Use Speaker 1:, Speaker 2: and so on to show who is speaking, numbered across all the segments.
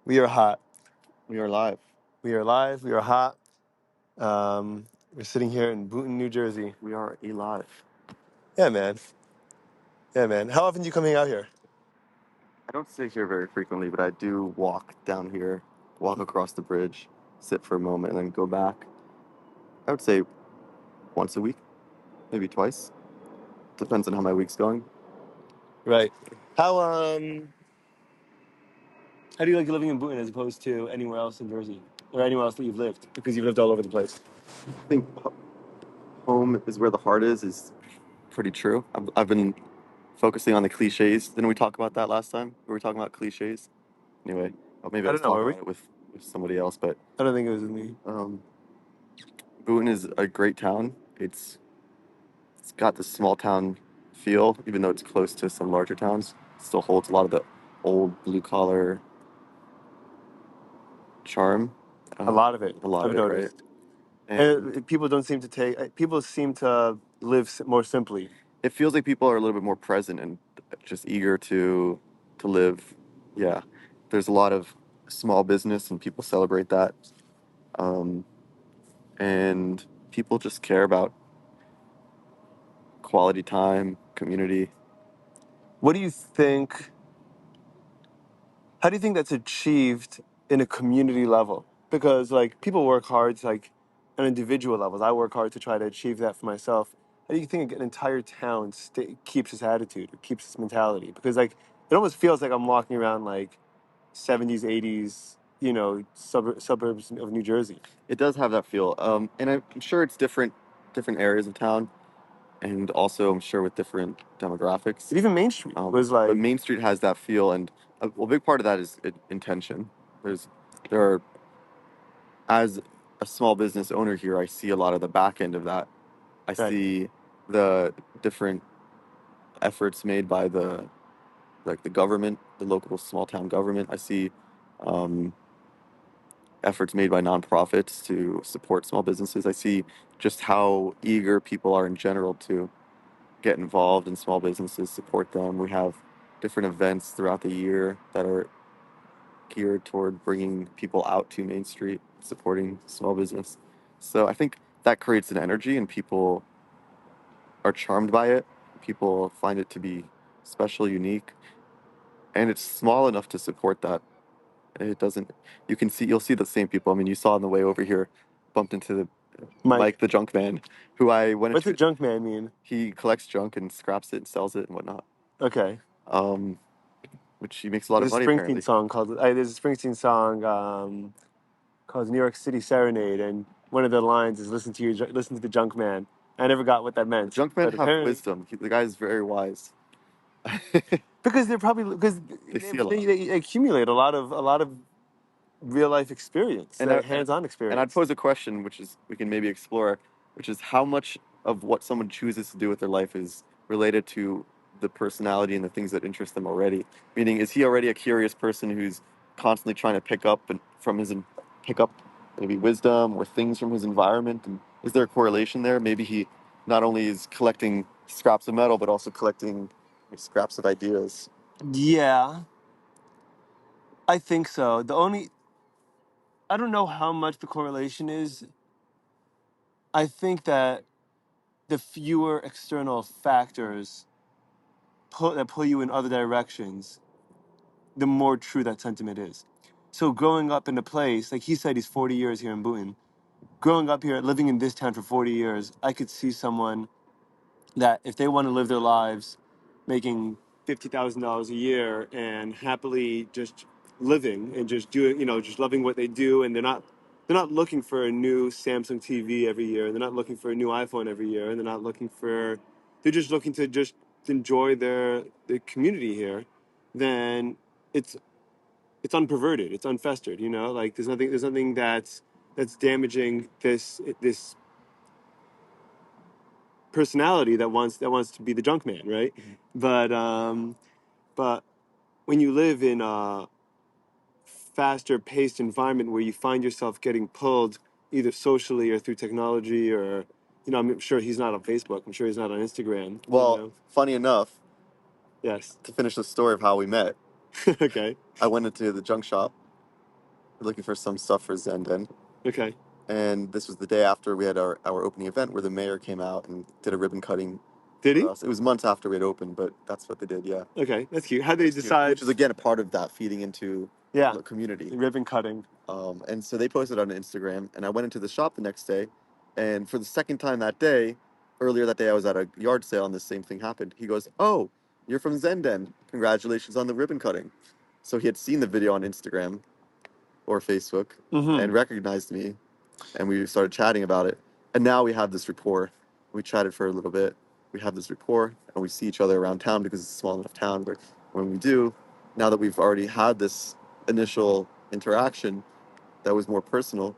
Speaker 1: We are hot.
Speaker 2: We are live.
Speaker 1: We are live. We are hot. We're sitting here in Boonton, New Jersey.
Speaker 2: We are alive.
Speaker 1: Yeah, man. Yeah, man. How often do you come hang out here?
Speaker 2: I don't sit here very frequently, but I do walk down here, walk across the bridge, sit for a moment, and then go back. I would say once a week, maybe twice. Depends on how my week's going.
Speaker 1: Right. How do you like living in Boonton as opposed to anywhere else in Jersey or anywhere else that you've lived? Because you've lived all over the place.
Speaker 2: I think home is where the heart is pretty true. I've been focusing on the cliches. Didn't we talk about that last time? We were talking about cliches. Anyway, maybe
Speaker 1: I
Speaker 2: I was
Speaker 1: don't know. Are
Speaker 2: talking
Speaker 1: we?
Speaker 2: about it with somebody else, but
Speaker 1: I don't think it was with me.
Speaker 2: um, Boonton is a great town. It's got this small town feel, even though it's close to some larger towns. It still holds a lot of the old blue collar charm.
Speaker 1: A lot of it.
Speaker 2: A lot
Speaker 1: I've
Speaker 2: of it, right?
Speaker 1: noticed.
Speaker 2: And
Speaker 1: And people don't seem to take. People seem to live more simply.
Speaker 2: it feels like people are a little bit more present and just eager to live. Yeah, there's a lot of small business, and people celebrate that. Um, and people just care about quality time, community.
Speaker 1: What do you think? How do you think that's achieved in a community level? Because like people work hard to, like on individual levels. I work hard to try to achieve that for myself. How do you think an entire town keeps its attitude or keeps its mentality? Because like it almost feels like I'm walking around like 70s, 80s, suburbs of New Jersey.
Speaker 2: It does have that feel, and I'm sure it's different areas of town, and also I'm sure with different demographics.
Speaker 1: But even Main Street was
Speaker 2: But
Speaker 1: like,
Speaker 2: Main Street has that feel, and a big part of that is intention. There are, as a small business owner here, I see a lot of the back end of that. I
Speaker 1: right.
Speaker 2: see the different efforts made by the government, the local small town government. I see um, efforts made by nonprofits to support small businesses. I see just how eager people are in general to get involved in small businesses, support them. We have different events throughout the year that are geared toward bringing people out to Main Street, supporting small business. So I think that creates an energy, and people are charmed by it. People find it to be special, unique, and it's small enough to support that. It doesn't. You'll see the same people. I mean, you saw on the way over here, bumped into the
Speaker 1: Mike,
Speaker 2: Mike, the junk man, who I went
Speaker 1: what's a
Speaker 2: into.
Speaker 1: junk man mean?
Speaker 2: He collects junk and scraps it and sells it and whatnot.
Speaker 1: Okay.
Speaker 2: Um, which he makes a lot of
Speaker 1: There's a
Speaker 2: money
Speaker 1: Springsteen
Speaker 2: apparently.
Speaker 1: song called, there's a Springsteen song called New York City Serenade, and one of the lines is listen to the junk man. I never got what that
Speaker 2: The
Speaker 1: meant,
Speaker 2: junk men
Speaker 1: but
Speaker 2: have
Speaker 1: apparently,
Speaker 2: wisdom. The guy is very wise.
Speaker 1: because
Speaker 2: They see a lot.
Speaker 1: they accumulate a lot of real life experience,
Speaker 2: And I,
Speaker 1: hands-on
Speaker 2: and I'd
Speaker 1: experience.
Speaker 2: pose a question, which is we can maybe explore, which is how much of what someone chooses to do with their life is related to the personality and the things that interest them already. Meaning, is he already a curious person who's constantly trying to pick up maybe wisdom or things from his environment? And is there a correlation there? Maybe he not only is collecting scraps of metal, but also collecting scraps of ideas.
Speaker 1: Yeah, I think so. I don't know how much the correlation is. I think that the fewer external factors that pull you in other directions, the more true that sentiment is. So growing up in a place, like he said, he's 40 years here in Boonton. Growing up here, living in this town for 40 years, I could see someone that if they want to live their lives making $50,000 a year and happily just living and just doing, just loving what they do, and they're not looking for a new Samsung TV every year, and they're not looking for a new iPhone every year, and they're just looking to just enjoy their community here, then it's it's unperverted, it's unfestered, like there's nothing that's damaging this personality that wants to be the junk man, right? But when you live in a faster paced environment where you find yourself getting pulled either socially or through technology, or I'm sure he's not on Facebook, I'm sure he's not on Instagram,
Speaker 2: Well, funny enough,
Speaker 1: yes.
Speaker 2: to finish the story of how we met,
Speaker 1: Okay.
Speaker 2: I went into the junk shop looking for some stuff for Zenden.
Speaker 1: Okay.
Speaker 2: And this was the day after we had our opening event where the mayor came out and did a ribbon cutting
Speaker 1: Did
Speaker 2: for
Speaker 1: he?
Speaker 2: us. It was months after we had opened, but that's what they did, yeah.
Speaker 1: Okay, that's cute. How did they
Speaker 2: Which is cute,
Speaker 1: decide?
Speaker 2: which is again a part of that feeding into
Speaker 1: Yeah,
Speaker 2: the community.
Speaker 1: the ribbon cutting.
Speaker 2: And so they posted on Instagram, and I went into the shop the next day, and for the second time that day, earlier that day I was at a yard sale and the same thing happened. He goes, "Oh, you're from Zenden. Congratulations on the ribbon cutting." So he had seen the video on Instagram or Facebook
Speaker 1: Mm-hmm.
Speaker 2: and recognized me, and we started chatting about it. And now we have this rapport. We chatted for a little bit. We have this rapport, and we see each other around town because it's a small enough town. But when we do, now that we've already had this initial interaction that was more personal,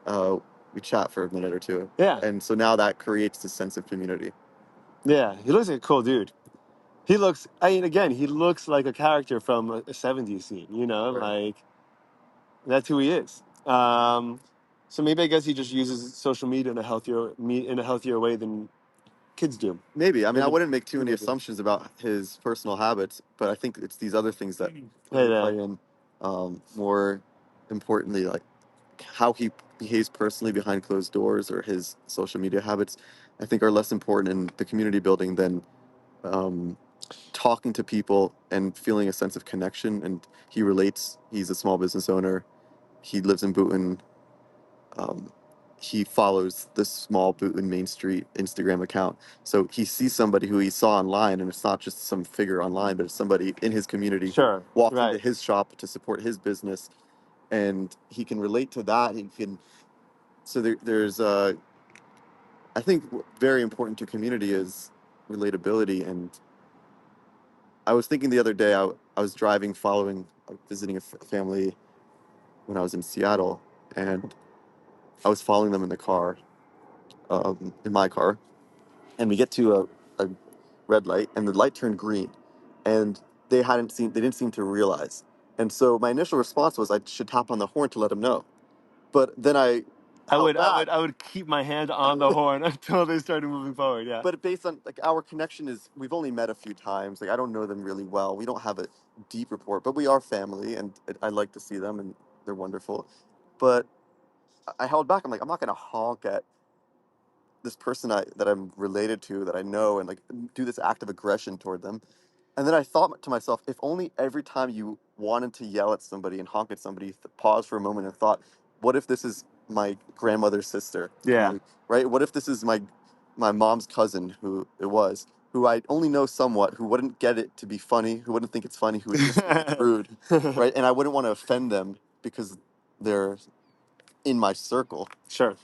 Speaker 2: uh, we chat for a minute or two.
Speaker 1: Yeah,
Speaker 2: And so now that creates this sense of community.
Speaker 1: yeah. He looks like a cool dude. He looks. I mean, again, he looks like a character from a '70s scene. You know,
Speaker 2: Right.
Speaker 1: like that's who he is. So maybe I guess he just uses social media in a healthier way than kids do.
Speaker 2: Maybe. I mean, I
Speaker 1: Maybe
Speaker 2: wouldn't make too many
Speaker 1: teenagers.
Speaker 2: assumptions about his personal habits, but I think it's these other things that
Speaker 1: Hey,
Speaker 2: play in. More importantly, like how he behaves personally behind closed doors or his social media habits, I think are less important in the community building than um, talking to people and feeling a sense of connection. And he relates. He's a small business owner. He lives in Boonton. Um, he follows the small Boonton Main Street Instagram account. So he sees somebody who he saw online, and it's not just some figure online, but it's somebody in his community who
Speaker 1: sure,
Speaker 2: walked into
Speaker 1: right.
Speaker 2: his shop to support his business, and he can relate to that. He can. So there's I think very important to community is relatability. And I was thinking the other day, I was driving, visiting a family when I was in Seattle, and I was following them in the car, in my car, and we get to a red light, and the light turned green, and they didn't seem to realize. And so my initial response was I should tap on the horn to let them know. But then I held back.
Speaker 1: I would keep my hand on the horn until they started moving forward. Yeah.
Speaker 2: But based on like our connection is we've only met a few times. Like I don't know them really well. We don't have a deep rapport, but we are family, and I like to see them, and they're wonderful. But I held back. I'm like, I'm not gonna honk at this person that I'm related to, that I know, and like do this act of aggression toward them. And then I thought to myself, if only every time you wanted to yell at somebody and honk at somebody, pause for a moment and thought, what if this is my grandmother's sister?
Speaker 1: Yeah.
Speaker 2: Right? What if this is my mom's cousin, who it was, who I only know somewhat, who wouldn't get it to be funny, who wouldn't think it's funny, who would just think it's rude, right? And I wouldn't want to offend them because they're in my circle.
Speaker 1: Sure.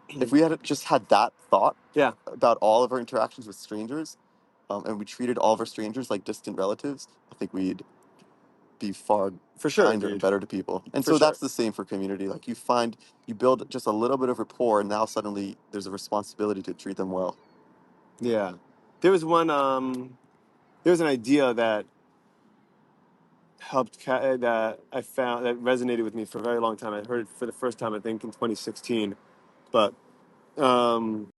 Speaker 2: If we had just had that thought
Speaker 1: Yeah.
Speaker 2: about all of our interactions with strangers, and we treated all of our strangers like distant relatives, I think we'd be far
Speaker 1: For sure,
Speaker 2: kinder and
Speaker 1: dude.
Speaker 2: better to people. And
Speaker 1: For
Speaker 2: so
Speaker 1: sure.
Speaker 2: that's the same for community. Like you build just a little bit of rapport, and now suddenly there's a responsibility to treat them well.
Speaker 1: Yeah. There was one. There was an idea that that I found that resonated with me for a very long time. I heard it for the first time, I think, in 2016. But um,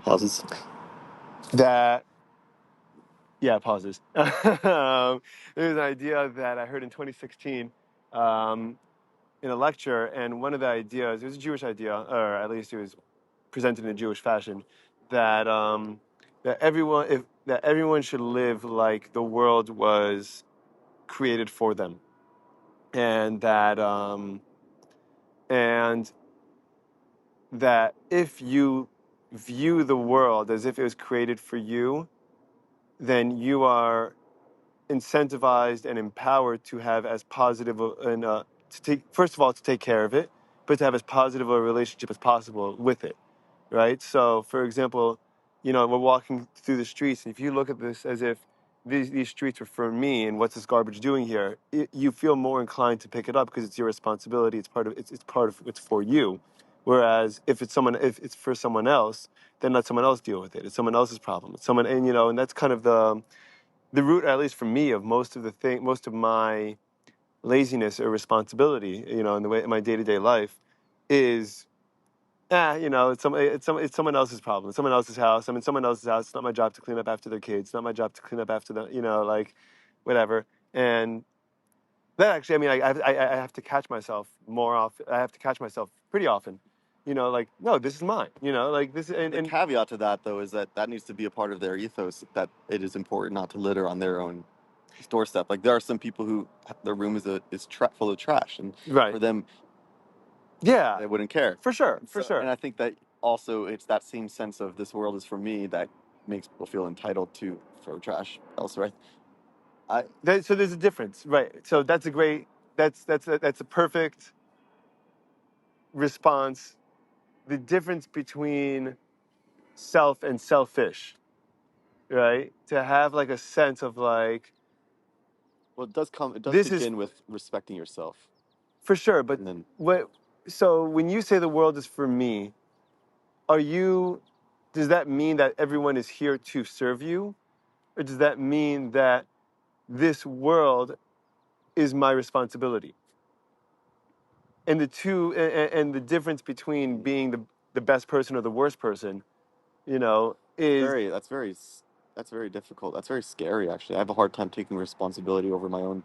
Speaker 2: Pauses.
Speaker 1: that yeah, pauses. There was an idea that I heard in 2016 um, in a lecture, and one of the ideas, it was a Jewish idea, or at least it was presented in a Jewish fashion, that that everyone should live like the world was created for them, and and that if you view the world as if it was created for you, then you are incentivized and empowered to have as positive and to take first of all to take care of it, but to have as positive a relationship as possible with it, right? So, for example, we're walking through the streets, and if you look at this as if these streets are for me, and what's this garbage doing here, you feel more inclined to pick it up because it's your responsibility. It's for you. Whereas if it's for someone else, then let someone else deal with it. It's someone else's problem. It's someone, and that's kind of the root, at least for me, of most of my laziness or responsibility, in my day-to-day life, is it's someone else's problem, someone else's house. I'm in someone else's house. It's not my job to clean up after their kids. It's not my job to clean up after them. Like whatever. And that actually, I mean, I have to catch myself more often. I have to catch myself pretty often. Like no, this is mine. Like this,
Speaker 2: The
Speaker 1: and
Speaker 2: caveat to that, though, is that needs to be a part of their ethos. That it is important not to litter on their own doorstep. Like there are some people who their room is full of trash, and
Speaker 1: right,
Speaker 2: for them,
Speaker 1: yeah,
Speaker 2: they wouldn't care.
Speaker 1: for sure,
Speaker 2: And
Speaker 1: for
Speaker 2: so,
Speaker 1: sure.
Speaker 2: and I think that also it's that same sense of this world is for me that makes people feel entitled to throw trash elsewhere. I
Speaker 1: So there's a difference, right? So that's a perfect response. The difference between self and selfish, right? To have like a sense of like
Speaker 2: well, it does
Speaker 1: this is
Speaker 2: begin with respecting yourself,
Speaker 1: for sure, but
Speaker 2: and then
Speaker 1: what? So when you say the world is for me, are you? Does that mean that everyone is here to serve you, or does that mean that this world is my responsibility? And the two, and the difference between being the best person or the worst person, is
Speaker 2: that's very difficult. That's very scary, actually. I have a hard time taking responsibility over my own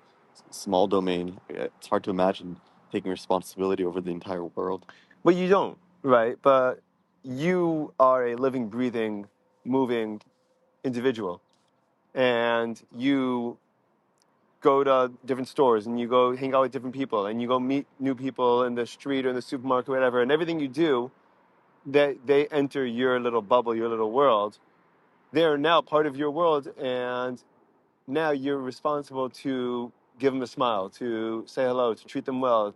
Speaker 2: small domain. It's hard to imagine taking responsibility over the entire world.
Speaker 1: well, you don't, right? But you are a living, breathing, moving individual, and you go to different stores and you go hang out with different people and you go meet new people in the street or in the supermarket or whatever, and everything you do, that they enter your little bubble, your little world. They're now part of your world, and now you're responsible to give them a smile, to say hello, to treat them well,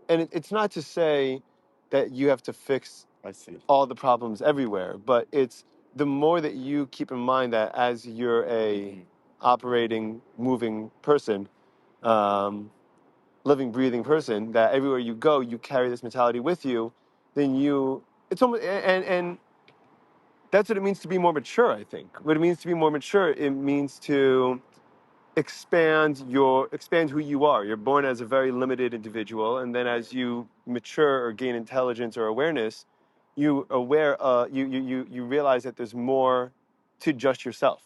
Speaker 1: and it's not to say that you have to fix
Speaker 2: I see.
Speaker 1: all the problems everywhere, but it's the more that you keep in mind that as you're a operating, moving person, um, living, breathing person, that everywhere you go, you carry this mentality with you, then it's almost, and that's what it means to be more mature, I think. What it means to be more mature, it means to expand who you are. You're born as a very limited individual, and then as you mature or gain intelligence or awareness, you realize that there's more to just yourself.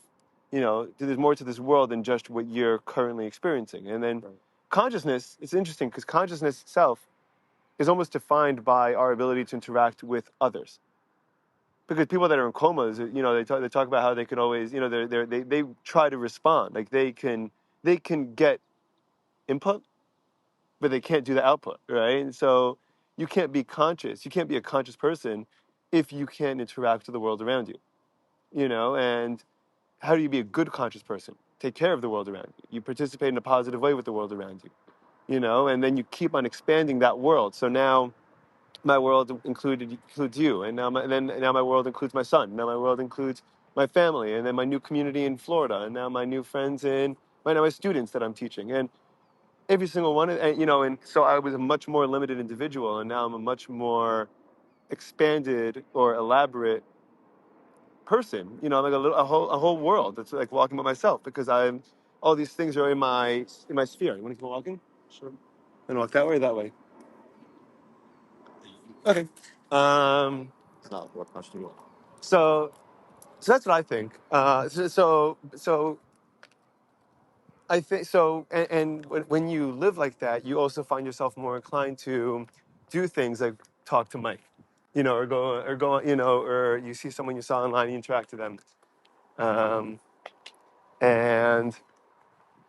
Speaker 1: There's more to this world than just what you're currently experiencing. And then
Speaker 2: Right.
Speaker 1: consciousness, it's interesting because consciousness itself is almost defined by our ability to interact with others. Because people that are in comas, they talk about how they can always, they try to respond. Like they can get input, but they can't do the output, right? And so you can't be conscious. You can't be a conscious person if you can't interact with the world around you. And how do you be a good conscious person? Take care of the world around you. You participate in a positive way with the world around you. And then you keep on expanding that world. So now my world includes you, and now my world includes my son. Now my world includes my family, and then my new community in Florida, and now my new friends and my students that I'm teaching, and every single one. And so I was a much more limited individual, and now I'm a much more expanded or elaborate person. Like a whole world that's like walking by myself because I'm all these things are in my sphere. You want to keep walking? Sure. And walk that way or that way? Okay.
Speaker 2: It's not what much to do.
Speaker 1: So So that's what I think. So I think so. And when you live like that, you also find yourself more inclined to do things like talk to Mike, or you see someone you saw online, you interact with them, and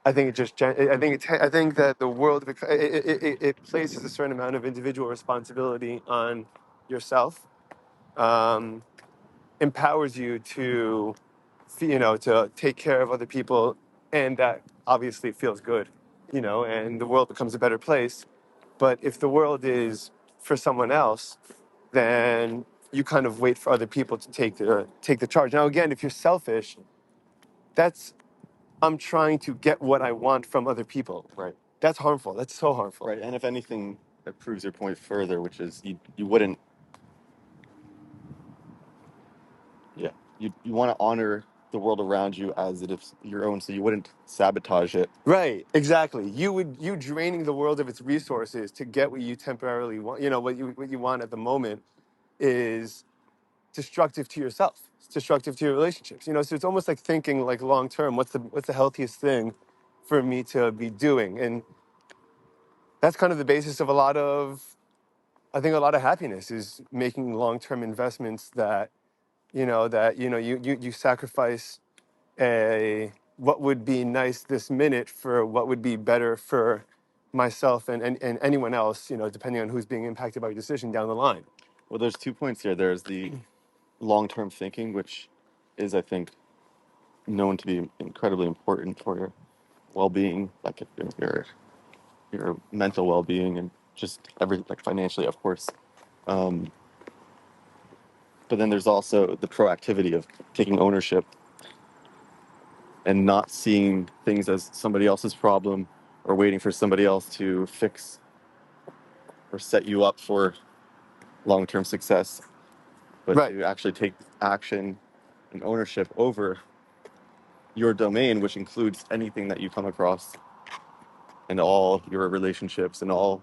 Speaker 1: I think I think that the world it places a certain amount of individual responsibility on yourself, um, empowers you to take care of other people, and that obviously feels good, and the world becomes a better place. But if the world is for someone else, then you kind of wait for other people to take the charge. Now, again, if you're selfish, that's I'm trying to get what I want from other people.
Speaker 2: Right.
Speaker 1: That's harmful. That's so harmful.
Speaker 2: Right. And if anything, that proves your point further, which is you wouldn't. Yeah. You want to honor the world around you as it is your own, so you wouldn't sabotage it.
Speaker 1: Right, exactly. You draining the world of its resources to get what you temporarily want, what you want at the moment. is destructive to yourself. It's destructive to your relationships. So it's almost like thinking like long term. What's the healthiest thing for me to be doing? And that's kind of the basis of I think a lot of happiness is making long term investments that you sacrifice a what would be nice this minute for what would be better for myself and anyone else, depending on who's being impacted by your decision down the line.
Speaker 2: Well, there's 2 points here. There's the long-term thinking, which is, I think, known to be incredibly important for your well-being, like your mental well-being, and just like financially, of course. Um, but then there's also the proactivity of taking ownership and not seeing things as somebody else's problem or waiting for somebody else to fix or set you up for long-term success, but
Speaker 1: Right.
Speaker 2: to actually take action and ownership over your domain, which includes anything that you come across and all your relationships and all.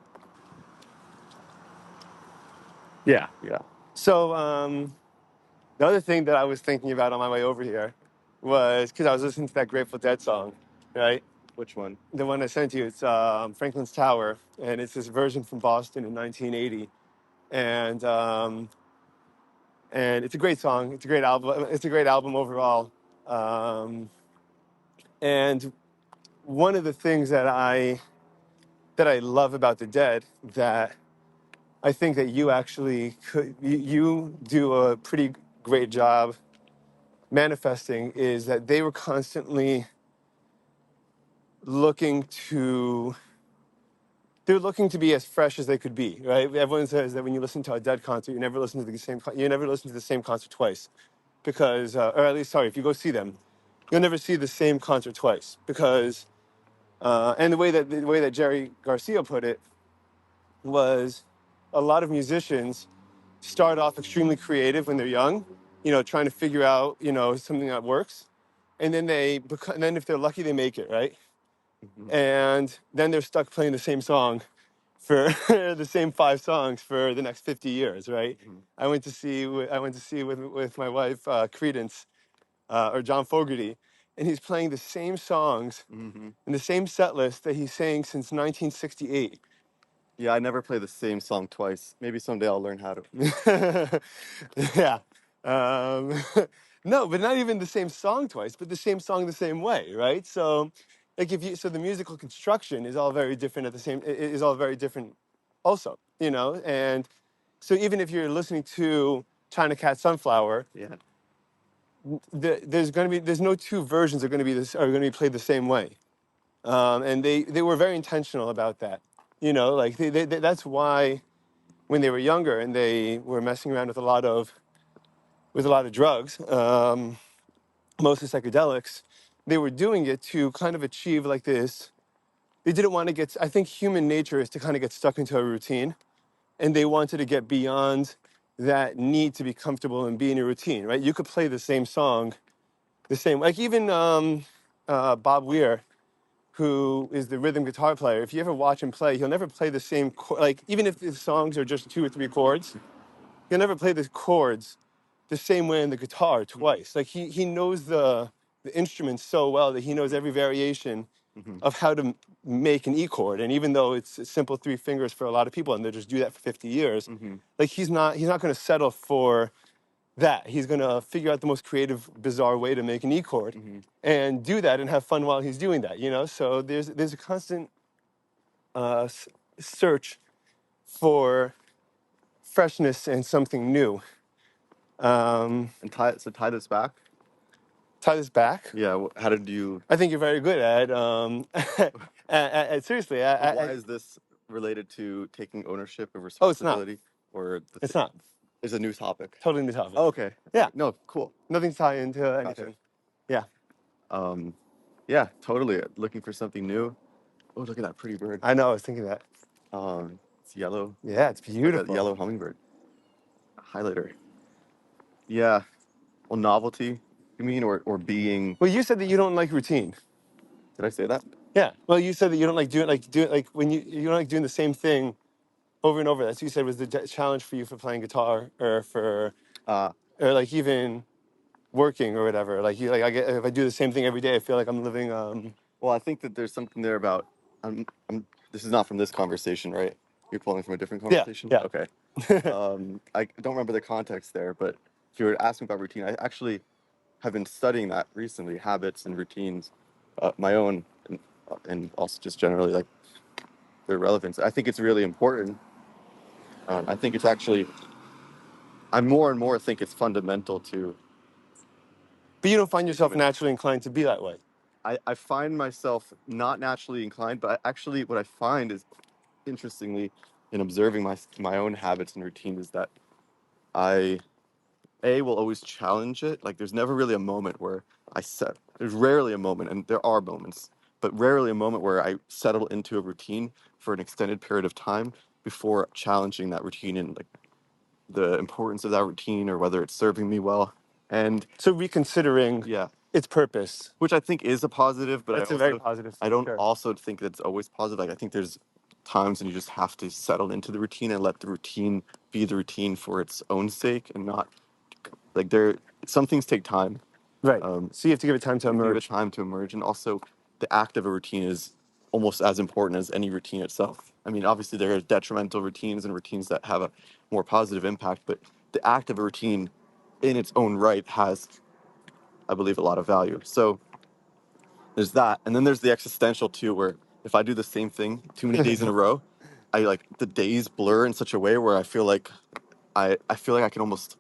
Speaker 1: Yeah.
Speaker 2: Yeah.
Speaker 1: So the other thing that I was thinking about on my way over here was because I was listening to that Grateful Dead song, right?
Speaker 2: Which one?
Speaker 1: The one I sent you. It's Franklin's Tower, and it's this version from Boston in 1980, and it's a great song. It's a great album. It's a great album overall. Um, and one of the things that I love about the Dead that I think that you actually you do a pretty great job manifesting is that they were constantly looking to they're looking to be as fresh as they could be, right? Everyone says that when you listen to a Dead concert, you never listen to the same concert twice, because, or at least, sorry, if you go see them, you'll never see the same concert twice, because, and the way that Jerry Garcia put it was, a lot of musicians start off extremely creative when they're young, trying to figure out, something that works, and then if they're lucky, they make it, right?
Speaker 2: Mm-hmm.
Speaker 1: And then they're stuck playing the same song for the same 5 songs for the next 50 years, right?
Speaker 2: Mm-hmm.
Speaker 1: I went to see with my wife Credence or John Fogerty, and he's playing the same songs
Speaker 2: Mm-hmm.
Speaker 1: in the same set list that he's sang since 1968.
Speaker 2: Yeah, I never play the same song twice. Maybe someday I'll learn how to.
Speaker 1: Yeah. Um, no, but not even the same song twice, but the same song the same way, right? So, like so the musical construction is all very different is all very different also, and so even if you're listening to China Cat Sunflower,
Speaker 2: Yeah.
Speaker 1: there's no two versions are going to be played the same way, and they were very intentional about that, like that's why when they were younger and they were messing around with a lot of drugs, mostly psychedelics, they were doing it to kind of achieve like this. They didn't want to I think human nature is to kind of get stuck into a routine, and they wanted to get beyond that need to be comfortable and be in a routine, right? You could play the same song, like even Bob Weir, who is the rhythm guitar player. If you ever watch him play, he'll never play the same, like even if the songs are just 2 or 3 chords, he'll never play the chords the same way in the guitar twice. Like he knows the instrument so well that he knows every variation
Speaker 2: Mm-hmm.
Speaker 1: of how to make an E chord. And even though it's a simple 3 fingers for a lot of people, and they just do that for 50 years,
Speaker 2: Mm-hmm.
Speaker 1: like he's not going to settle for that. He's going to figure out the most creative, bizarre way to make an E chord,
Speaker 2: Mm-hmm.
Speaker 1: and do that and have fun while he's doing that. So there's a constant search for freshness and something new.
Speaker 2: And tie this back.
Speaker 1: Tie this back.
Speaker 2: Yeah. How did you?
Speaker 1: I think you're very good at, seriously.
Speaker 2: But why is this related to taking ownership of
Speaker 1: Oh, it's not.
Speaker 2: responsibility, or
Speaker 1: It's not.
Speaker 2: is a new topic?
Speaker 1: Totally new topic.
Speaker 2: Oh, okay.
Speaker 1: Yeah.
Speaker 2: No, cool.
Speaker 1: Nothing to tie into
Speaker 2: Gotcha.
Speaker 1: anything. Yeah.
Speaker 2: Um, yeah, totally. Looking for something new. Oh, look at that pretty bird.
Speaker 1: I know. I was thinking that.
Speaker 2: It's yellow.
Speaker 1: Yeah, it's
Speaker 2: It's like a
Speaker 1: beautiful.
Speaker 2: yellow hummingbird. Highlighter. Yeah. Well, novelty, you mean, or being.
Speaker 1: Well, you said that you don't like routine.
Speaker 2: Did I say that?
Speaker 1: Yeah. Well, you said that you don't like doing when you don't like doing the same thing over and over. That's what you said was the challenge for you for playing guitar
Speaker 2: Uh,
Speaker 1: or like even working or whatever. Like you, like I get if I do the same thing every day, I feel like I'm living.
Speaker 2: well, I think that there's something there about. This is not from this conversation, right? You're pulling from a different
Speaker 1: Yeah,
Speaker 2: conversation.
Speaker 1: yeah.
Speaker 2: Okay. I don't remember the context there, but if you were to ask me about routine, I actually have been studying that recently, habits and routines, my own, and also just generally like their relevance. I think it's really important. I think it's actually, I more and more think it's fundamental to.
Speaker 1: But you don't find yourself
Speaker 2: Human.
Speaker 1: naturally inclined to be that way.
Speaker 2: I find myself not naturally inclined, but actually what I find is interestingly in observing my own habits and routines is that I will always challenge it. Like there's never really a moment where there's rarely a moment, and there are moments, but rarely a moment where I settle into a routine for an extended period of time before challenging that routine and like the importance of that routine or whether it's serving me well. And
Speaker 1: So reconsidering
Speaker 2: yeah,
Speaker 1: its purpose.
Speaker 2: which I think is a positive, but
Speaker 1: That's a very positive
Speaker 2: I
Speaker 1: thing,
Speaker 2: don't
Speaker 1: sure.
Speaker 2: also think that it's always positive. Like I think there's times when you just have to settle into the routine and let the routine be the routine for its own sake and not like some things take time.
Speaker 1: Right.
Speaker 2: Um,
Speaker 1: So you have to give it time to
Speaker 2: you have to give it
Speaker 1: emerge.
Speaker 2: time to emerge, and also the act of a routine is almost as important as any routine itself. I mean, obviously there are detrimental routines and routines that have a more positive impact, but the act of a routine in its own right has, I believe, a lot of value. So there's that, and then there's the existential too, where if I do the same thing too many days in a row, I like the days blur in such a way where I feel like I feel like I can almost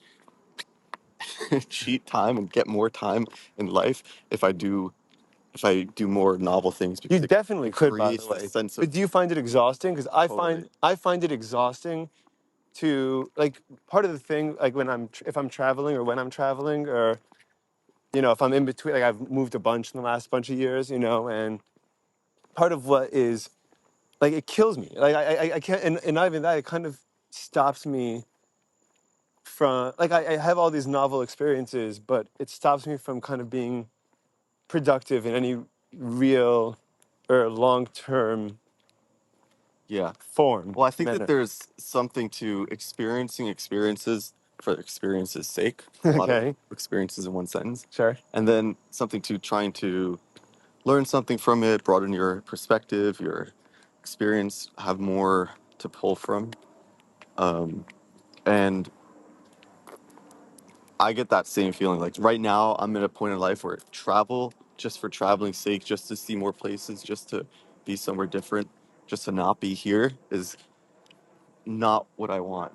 Speaker 2: cheat time and get more time in life if I do more novel things
Speaker 1: You
Speaker 2: because
Speaker 1: definitely
Speaker 2: it
Speaker 1: could, by the
Speaker 2: creates this
Speaker 1: way.
Speaker 2: sense of
Speaker 1: But do you find it exhausting? Because
Speaker 2: totally.
Speaker 1: I find it exhausting to like part of the thing like if I'm traveling or when I'm traveling or if I'm in between like I've moved a bunch in the last bunch of years and part of what is like it kills me like I can't and not even that it kind of stops me from like I have all these novel experiences but it stops me from kind of being productive in any real or long-term
Speaker 2: Yeah.
Speaker 1: form
Speaker 2: Well, I think that
Speaker 1: manner.
Speaker 2: there's something to experiencing experiences for experience's sake, a lot of
Speaker 1: Okay,
Speaker 2: experiences in one sentence,
Speaker 1: sure.
Speaker 2: and then something to trying to learn something from it, broaden your perspective, your experience, have more to pull from. And I get that same feeling. Like right now, I'm at a point in life where travel, just for traveling's sake, just to see more places, just to be somewhere different, just to not be here, is not what I want.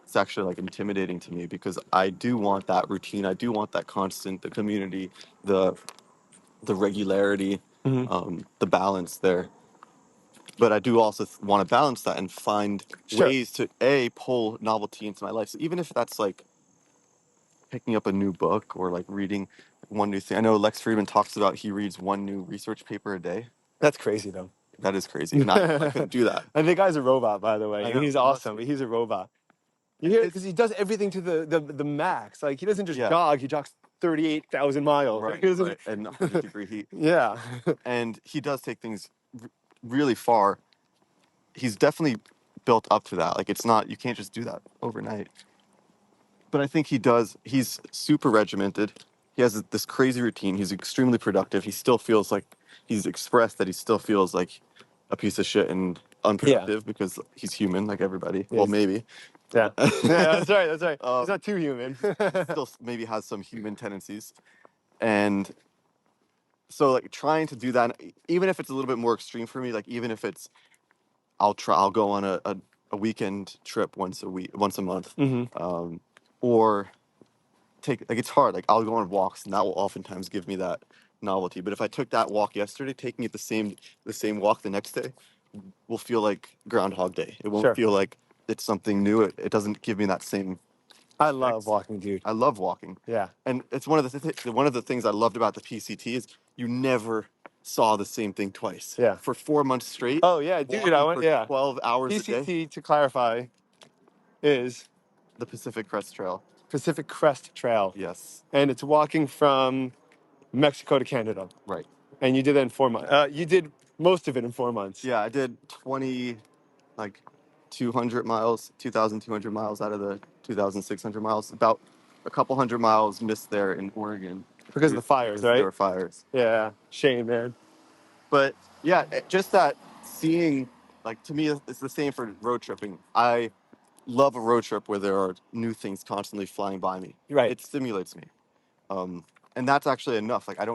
Speaker 2: It's actually like intimidating to me because I do want that routine. I do want that constant, the community, the regularity,
Speaker 1: Hmm.
Speaker 2: the balance there. But I do also want to balance that and find
Speaker 1: Sure.
Speaker 2: ways to a pull novelty into my life. So even if that's like picking up a new book or like reading one new thing. I know Lex Friedman talks about he reads one new research paper a day.
Speaker 1: That's crazy though.
Speaker 2: That is crazy. And I couldn't do that.
Speaker 1: And the guy's a robot, by the way,
Speaker 2: I
Speaker 1: and
Speaker 2: know
Speaker 1: he's
Speaker 2: he must
Speaker 1: awesome,
Speaker 2: be.
Speaker 1: but he's a robot. You
Speaker 2: And
Speaker 1: hear it because
Speaker 2: his
Speaker 1: he does everything to the max. Like he doesn't just
Speaker 2: yeah,
Speaker 1: jog; he jogs 38,000 miles. Like,
Speaker 2: right,
Speaker 1: he doesn't.
Speaker 2: right. And 100-degree heat.
Speaker 1: Yeah.
Speaker 2: And he does take things really far. He's definitely built up to that. Like it's not you can't just do that overnight. But I think he does. He's super regimented. He has this crazy routine. He's extremely productive. He still feels like he's expressed that he still feels like a piece of shit and
Speaker 1: Yeah.
Speaker 2: unproductive because he's human like everybody.
Speaker 1: Yeah.
Speaker 2: Well, maybe.
Speaker 1: Yeah. Yeah. That's right. That's right. He's
Speaker 2: um,
Speaker 1: not too human.
Speaker 2: he still maybe has some human tendencies. And so like trying to do that, even if it's a little bit more extreme for me, like even if it's I'll go on a weekend trip once a month.
Speaker 1: Hmm.
Speaker 2: Or take like it's hard. Like I'll go on walks, and that will oftentimes give me that novelty. But if I took that walk yesterday, taking it the same walk the next day will feel like Groundhog Day. It won't
Speaker 1: Sure.
Speaker 2: feel like it's something new. It doesn't give me that same
Speaker 1: I love
Speaker 2: effect.
Speaker 1: walking, dude.
Speaker 2: I love walking,
Speaker 1: Yeah.
Speaker 2: and it's one of the things I loved about the PCT is you never saw the same thing twice
Speaker 1: Yeah.
Speaker 2: for 4 months straight.
Speaker 1: Oh yeah, dude. I
Speaker 2: Walking
Speaker 1: went.
Speaker 2: for
Speaker 1: Yeah.
Speaker 2: 12 hours a day,
Speaker 1: PCT to clarify is
Speaker 2: the Pacific Crest Trail.
Speaker 1: Pacific Crest Trail,
Speaker 2: Yes,
Speaker 1: and it's walking from Mexico to Canada.
Speaker 2: right.
Speaker 1: And you did that in 4 months. You did most of it in 4 months.
Speaker 2: Yeah, I did like 200 miles, 2,200 miles out of the 2,600 miles. About a couple hundred miles missed there in Oregon
Speaker 1: Because of the fires,
Speaker 2: because there
Speaker 1: right?
Speaker 2: were fires.
Speaker 1: Yeah, shame, man.
Speaker 2: But yeah, just that seeing, like, to me, it's the same for road tripping. I love a road trip where there are new things constantly flying by me.
Speaker 1: Right.
Speaker 2: It stimulates me. And that's actually enough. Like, eh, I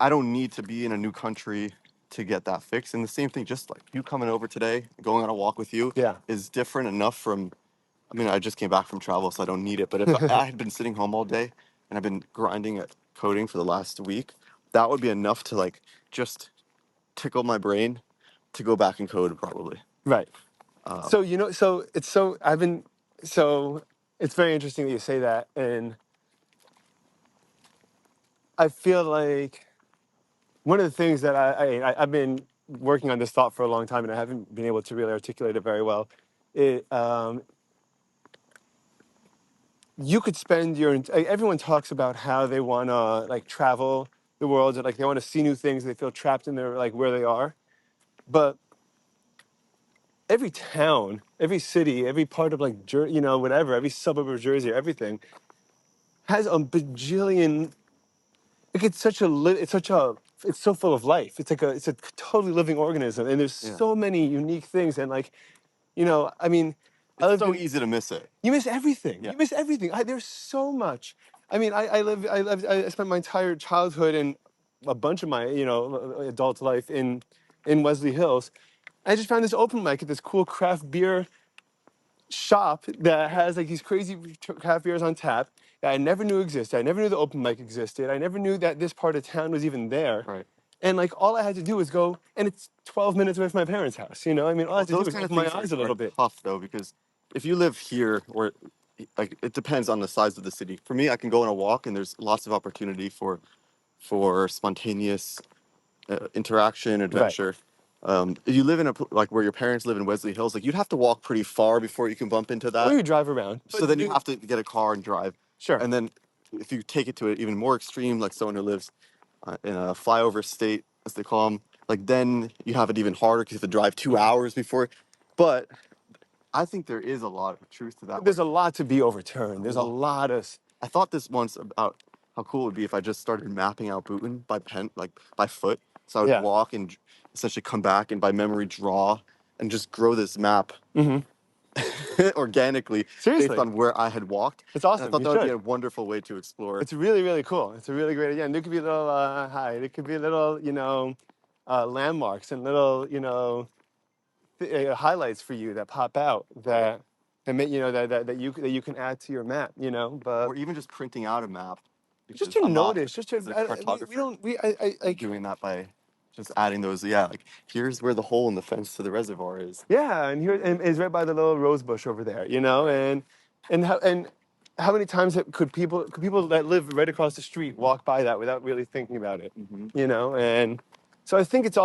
Speaker 2: don't need to be in a new country to get that fix. And the same thing, just like you coming over today, going on a walk with you,
Speaker 1: Yeah.
Speaker 2: is different enough from. I mean, I just came back from travel, so I don't need it. But if I had been sitting home all day and I've been grinding at coding for the last week, that would be enough to like just tickle my brain to go back and code probably.
Speaker 1: Right.
Speaker 2: Um,
Speaker 1: So, so it's very interesting that you say that. And I feel like one of the things that I've been working on this thought for a long time and I haven't been able to really articulate it very well. You could spend everyone talks about how they want to like travel the world and like they want to see new things. They feel trapped in their like where they are. But every town, every city, every part of like, whatever, every suburb of Jersey, everything has a bajillion. Like it's so full of life. It's a totally living organism, and there's
Speaker 2: yeah.
Speaker 1: so many unique things. And like, I mean, I
Speaker 2: It's
Speaker 1: lived
Speaker 2: so
Speaker 1: in.
Speaker 2: easy to miss it.
Speaker 1: You miss everything.
Speaker 2: Yeah.
Speaker 1: You miss everything. There's so much. I mean, I spent my entire childhood and a bunch of my, adult life in Wesley Hills. I just found this open mic at this cool craft beer shop that has like these crazy craft beers on tap that I never knew existed. I never knew the open mic existed. I never knew that this part of town was even there.
Speaker 2: Right.
Speaker 1: And like all I had to do was go, and it's 12 minutes away from my parents' house. I mean, all I
Speaker 2: Well,
Speaker 1: had to do
Speaker 2: those
Speaker 1: was
Speaker 2: kind of
Speaker 1: open my
Speaker 2: things
Speaker 1: eyes a
Speaker 2: are
Speaker 1: little bit.
Speaker 2: tough though, because if you live here, or like it depends on the size of the city. For me, I can go on a walk, and there's lots of opportunity for spontaneous interaction,
Speaker 1: Right.
Speaker 2: adventure. If you live in like where your parents live in Wesley Hills, like you'd have to walk pretty far before you can bump into
Speaker 1: Or
Speaker 2: that.
Speaker 1: you drive around.
Speaker 2: So then you have to get a car and drive.
Speaker 1: Sure.
Speaker 2: And then if you take it to an even more extreme, like someone who lives in a flyover state, as they call them, like then you have it even harder because you have to drive 2 hours before. But I think there is a lot of truth to that.
Speaker 1: There's a lot to be overturned. There's a lot of.
Speaker 2: I thought this once about how cool it would be if I just started mapping out Bhutan by pen, like by foot. So I would
Speaker 1: Yeah.
Speaker 2: walk and essentially come back and by memory draw and just grow this map organically based
Speaker 1: Seriously.
Speaker 2: on where I had walked.
Speaker 1: It's
Speaker 2: And I
Speaker 1: awesome.
Speaker 2: thought
Speaker 1: You
Speaker 2: that would be
Speaker 1: should.
Speaker 2: a wonderful way to explore.
Speaker 1: It's really, really cool. It's a really great idea. And there could be little, there could be little, landmarks and little, highlights for you that pop out that make, that you can add to your map, but
Speaker 2: Or even just printing out a map.
Speaker 1: just
Speaker 2: Because
Speaker 1: to
Speaker 2: I'm not
Speaker 1: notice, just to,
Speaker 2: as a
Speaker 1: we
Speaker 2: cartographer
Speaker 1: don't, I like,
Speaker 2: doing that by just adding those. Yeah, like here's where the hole in the fence to the reservoir is.
Speaker 1: yeah, and it's right by the little rose bush over there, and how many times could people that live right across the street walk by that without really thinking about it, and so I think it's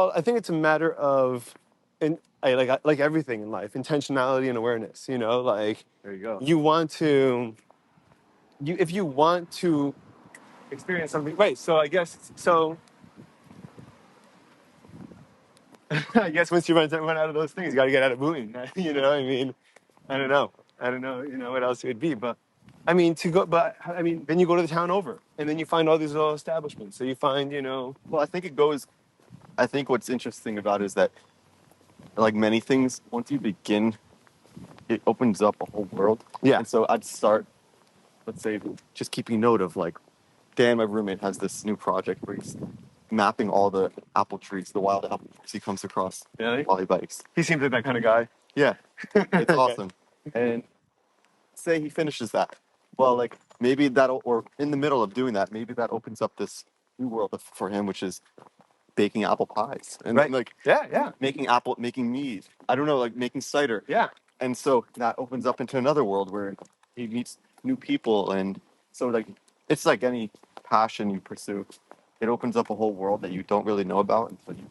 Speaker 1: a matter of, and like everything in life, intentionality and awareness, like
Speaker 2: There you go.
Speaker 1: you want to, if you want to experience something, right? So I guess so. I guess once you run out of those things, you got to get out of Boone. I mean, I don't know. I don't know, what else it would be. But, then you go to the town over, and then you find all these little establishments. So you find,
Speaker 2: Well, I think it goes. I think what's interesting about it is that, like many things, once you begin, it opens up a whole world.
Speaker 1: Yeah.
Speaker 2: And so I'd start, let's say, just keeping note of like, Dan, my roommate, has this new project where he's mapping all the apple trees, the wild apple trees he comes across
Speaker 1: Really?
Speaker 2: while he bikes.
Speaker 1: He seems like that kind of guy.
Speaker 2: Yeah, it's
Speaker 1: Okay.
Speaker 2: awesome. And say he finishes that. Well, like maybe that'll, or in the middle of doing that, maybe that opens up this new world for him, which is baking apple pies and
Speaker 1: Right.
Speaker 2: like
Speaker 1: Yeah.
Speaker 2: making mead. I don't know, like making cider.
Speaker 1: Yeah.
Speaker 2: And so that opens up into another world where he meets new people. And so like it's like any passion you pursue, it opens up a whole world that you don't really know about until you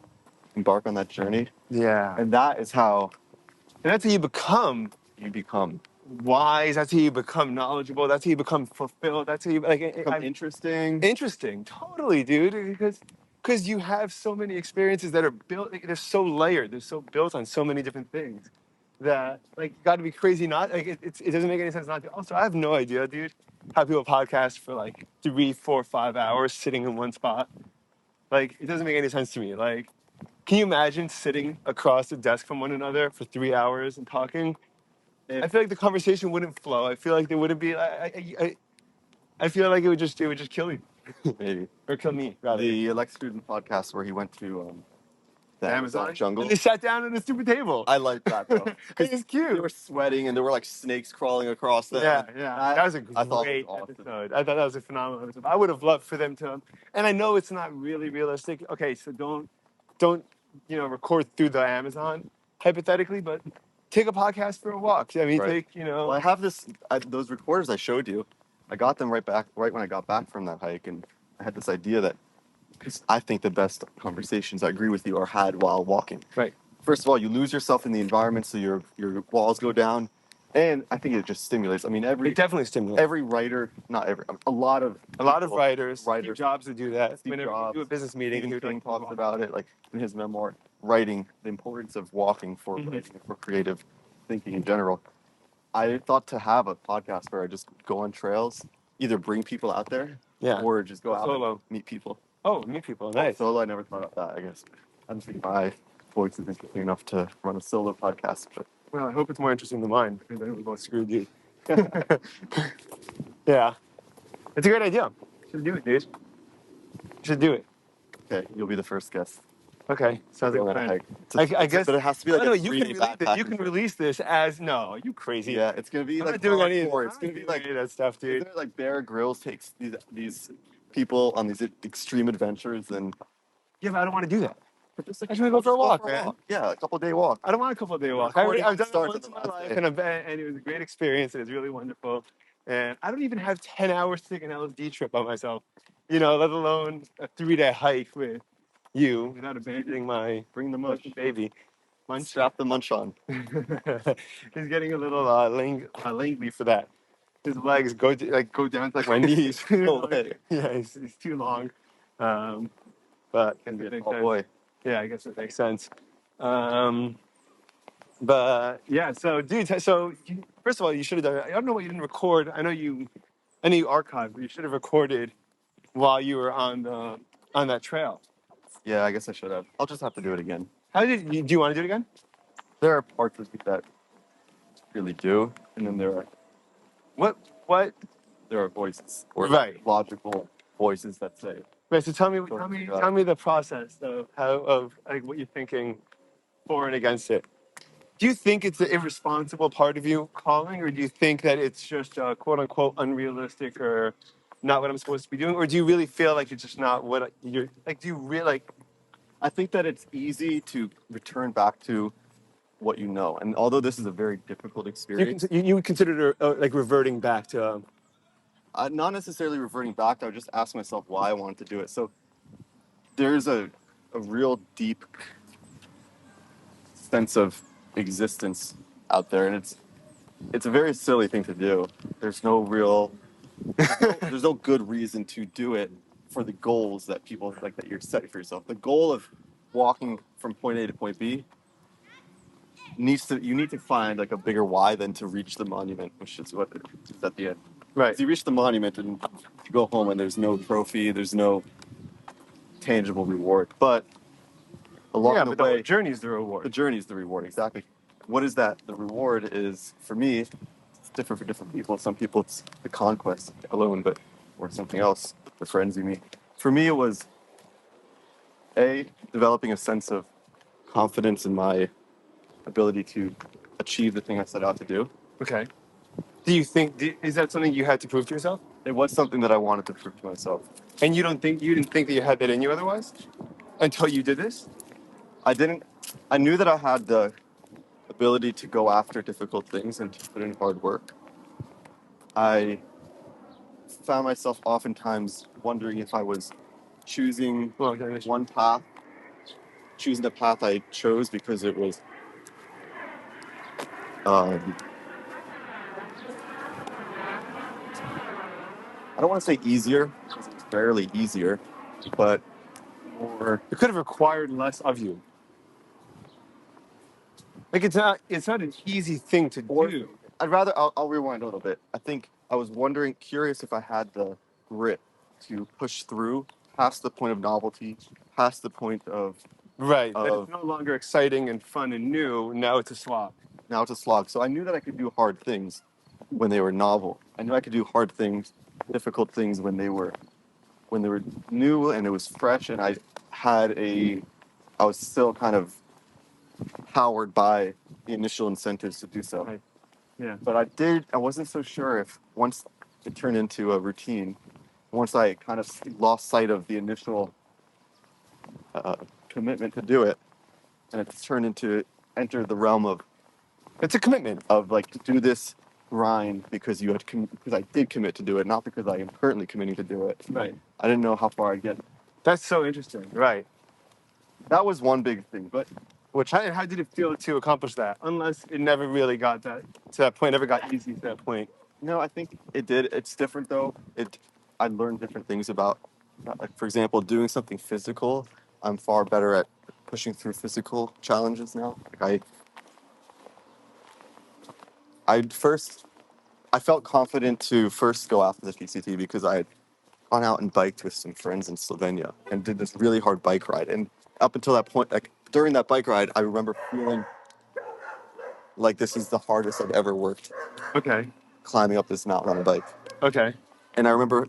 Speaker 2: embark on that journey.
Speaker 1: Yeah.
Speaker 2: And that is how
Speaker 1: And that's how you become
Speaker 2: you become
Speaker 1: wise. That's how you become knowledgeable. That's how you become fulfilled. That's how you, like,
Speaker 2: interesting.
Speaker 1: interesting. Totally, dude. Because because you have so many experiences that are built. Like, they're so layered. They're so built on so many different things that like you got to be crazy not like it doesn't make any sense not to. Also, I have no idea, dude, how people podcast for like 3, 4, 5 hours sitting in one spot. Like it doesn't make any sense to me. Like, can you imagine sitting across the desk from one another for 3 hours and talking? I feel like the conversation wouldn't flow. I feel like there wouldn't be. I feel like it would just kill you.
Speaker 2: Maybe
Speaker 1: Or kill me rather.
Speaker 2: the Alex Student podcast where he went to the Amazon jungle.
Speaker 1: And they sat down at a stupid table.
Speaker 2: I like that though.
Speaker 1: It's cute.
Speaker 2: They were sweating and there were like snakes crawling across them.
Speaker 1: Yeah. That was a
Speaker 2: I thought
Speaker 1: great
Speaker 2: it was awesome.
Speaker 1: episode. I thought that was a phenomenal episode. I would have loved for them to, and I know it's not really realistic. Okay, so don't record through the Amazon hypothetically, but take a podcast for a walk. I mean,
Speaker 2: Right. Well, I have those recorders I showed you. I got them right when I got back from that hike, and I had this idea that because I think the best conversations, I agree with you, are had while walking.
Speaker 1: Right.
Speaker 2: First of all, you lose yourself in the environment, so your walls go down, and I think it just stimulates. I mean,
Speaker 1: It definitely stimulates.
Speaker 2: every writer, not every, a lot of
Speaker 1: writers,
Speaker 2: writers,
Speaker 1: Steve Jobs would do that.
Speaker 2: Steve
Speaker 1: Whenever
Speaker 2: Jobs,
Speaker 1: you do a business meeting,
Speaker 2: Stephen
Speaker 1: he would
Speaker 2: King
Speaker 1: like,
Speaker 2: talks about it, like in his memoir, writing, the importance of walking for
Speaker 1: Mhm.
Speaker 2: writing, for creative thinking in general. I thought to have a podcast where I just go on trails, either bring people out there,
Speaker 1: Yeah.
Speaker 2: or just go out
Speaker 1: Solo.
Speaker 2: and meet people.
Speaker 1: Oh, meet people. Nice.
Speaker 2: Solo, I never thought of that. I guess I don't think my voice is interesting enough to run a solo podcast. But
Speaker 1: Well, I hope it's more interesting than mine, because then we're both screwed, dude. Yeah. It's a great idea. Should do it, dude. Should do it.
Speaker 2: okay, you'll be the first guest.
Speaker 1: Okay. Sounds like
Speaker 2: Go
Speaker 1: a
Speaker 2: on a
Speaker 1: plan.
Speaker 2: hike.
Speaker 1: I guess.
Speaker 2: but it has to be like
Speaker 1: no,
Speaker 2: a
Speaker 1: you
Speaker 2: 3-day
Speaker 1: can release it. You
Speaker 2: backpacking
Speaker 1: can
Speaker 2: trip.
Speaker 1: release this as no. You crazy.
Speaker 2: Yeah, it's gonna be
Speaker 1: I'm
Speaker 2: like
Speaker 1: not doing any.
Speaker 2: hardcore.
Speaker 1: I'm
Speaker 2: It's
Speaker 1: not
Speaker 2: gonna be
Speaker 1: doing
Speaker 2: like
Speaker 1: any of that stuff, dude.
Speaker 2: isn't it like Bear Grylls takes these people on these extreme adventures and
Speaker 1: Yeah, but I don't want to do that.
Speaker 2: just
Speaker 1: I just wanna go for a walk, man.
Speaker 2: Yeah, a couple-day walk.
Speaker 1: I don't want a couple of day walk.
Speaker 2: Recording
Speaker 1: I've done it
Speaker 2: starts
Speaker 1: once
Speaker 2: on
Speaker 1: in
Speaker 2: the
Speaker 1: my
Speaker 2: last
Speaker 1: life,
Speaker 2: day.
Speaker 1: and it was a great experience. It was really wonderful. And I don't even have 10 hours to take an LSD trip by myself, let alone a 3-day hike with you without abandoning my
Speaker 2: Bring the munch.
Speaker 1: baby. Munch.
Speaker 2: Strap the munch on.
Speaker 1: He's getting a little langy for that. His legs go down to like my knees.
Speaker 2: No way.
Speaker 1: Yeah, he's too long. But I
Speaker 2: Be a
Speaker 1: think
Speaker 2: tall
Speaker 1: that's-
Speaker 2: boy.
Speaker 1: yeah, I guess it makes sense. But yeah, so dude, first of all, you should have done. I don't know what you didn't record. I know you archived, but you should have recorded while you were on that trail.
Speaker 2: Yeah, I guess I should have. I'll just have to do it again.
Speaker 1: Do you want to do it again?
Speaker 2: There are parts of me that really do, and then there
Speaker 1: What?
Speaker 2: are voices or
Speaker 1: Right.
Speaker 2: logical voices that say,
Speaker 1: Right. So tell me
Speaker 2: Sure.
Speaker 1: tell me the process of like what you're thinking for and against it. Do you think it's the irresponsible part of you calling, or do you think that it's just quote unquote unrealistic or not what I'm supposed to be doing, or do you really feel like it's just not what you're like? Do you really like?
Speaker 2: I think that it's easy to return back to what you know. And although this is a very difficult experience,
Speaker 1: You would consider it like reverting back to?
Speaker 2: not necessarily reverting back, I would just ask myself why I wanted to do it. So there's a real deep sense of existence out there, and it's a very silly thing to do. There's no there's no good reason to do it for the goals that people like that you're setting for yourself. The goal of walking from point A to point B you need to find like a bigger why than to reach the monument, which is what is at the end.
Speaker 1: Right.
Speaker 2: So you reach the monument and you go home and there's no trophy, there's no tangible reward. But along the way,
Speaker 1: the journey is the reward.
Speaker 2: the journey is the reward, exactly. What is that? The reward is, for me, it's different for different people. Some people it's the conquest alone, or something else, the friends you meet. For me, it was developing a sense of confidence in my ability to achieve the thing I set out to do.
Speaker 1: Okay. Do you think is that something you had to prove to yourself?
Speaker 2: It was something that I wanted to prove to myself.
Speaker 1: And you didn't think that you had that in you otherwise, until you did this?
Speaker 2: I knew that I had the ability to go after difficult things and to put in hard work. I found myself oftentimes wondering if I was choosing one path, choosing the path I chose because it was I don't want to say easier, because it's barely easier, but
Speaker 1: or it could have required less of you. Like it's not an easy thing to
Speaker 2: Or
Speaker 1: do.
Speaker 2: I'll rewind a little bit. I think I was curious if I had the grit to push through past the point of novelty, past the point of
Speaker 1: Right. That it's
Speaker 2: of
Speaker 1: no longer exciting and fun and new. Now it's a swap.
Speaker 2: now it's a slog. So I knew that I could do hard things when they were novel. I knew I could do hard things, difficult things when they were new and it was fresh and I was still kind of powered by the initial incentives to do so.
Speaker 1: Right. Yeah.
Speaker 2: But I wasn't so sure if once it turned into a routine, once I kind of lost sight of the initial uh, commitment to do it, and it's turned into enter the realm of
Speaker 1: It's a commitment.
Speaker 2: like do this grind because because I did commit to do it, not because I am currently committing to do it.
Speaker 1: Right.
Speaker 2: I didn't know how far I'd get.
Speaker 1: That's so interesting. Right.
Speaker 2: That was one big thing, but
Speaker 1: How did it feel to accomplish that? Unless it never really got to that point, never got easy to that point.
Speaker 2: no, I think it did. It's different though. I learned different things about, like for example, doing something physical. I'm far better at pushing through physical challenges now. I first I felt confident to first go after the PCT because I had gone out and biked with some friends in Slovenia and did this really hard bike ride. And up until that point, like during that bike ride, I remember feeling like this is the hardest I've ever worked
Speaker 1: Okay.
Speaker 2: climbing up this mountain on a bike.
Speaker 1: Okay.
Speaker 2: And I remember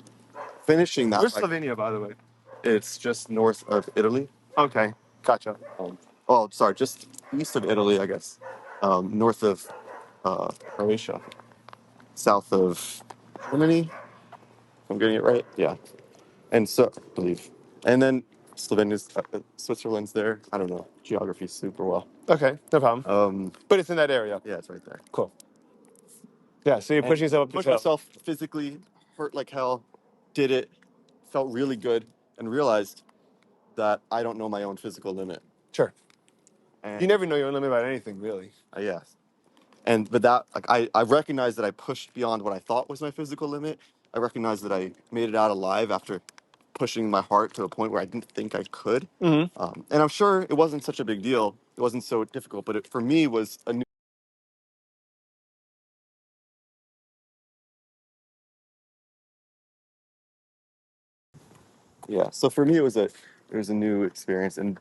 Speaker 2: finishing that
Speaker 1: Where's
Speaker 2: bike.
Speaker 1: Slovenia, by the way?
Speaker 2: It's just north of Italy.
Speaker 1: Okay. Gotcha.
Speaker 2: Oh, sorry, just east of Italy, I guess. North of Croatia, south of Germany. If I'm getting it right, yeah. And so, I believe. And then Slovenia's, Switzerland's there. I don't know geography super well.
Speaker 1: Okay. No problem. But it's in that area.
Speaker 2: Yeah, it's right there.
Speaker 1: Cool. Yeah. So you're
Speaker 2: And
Speaker 1: pushing yourself up the
Speaker 2: pushed
Speaker 1: hill.
Speaker 2: myself physically, hurt like hell, did it, felt really good, and realized that I don't know my own physical limit.
Speaker 1: Sure.
Speaker 2: And
Speaker 1: You never know your own limit about anything, really.
Speaker 2: yes. But that like I recognized that I pushed beyond what I thought was my physical limit. I recognized that I made it out alive after pushing my heart to a point where I didn't think I could.
Speaker 1: Mm-hmm.
Speaker 2: And I'm sure it wasn't such a big deal. It wasn't so difficult, but it for me was a new. Yeah. So for me, it was a new experience, and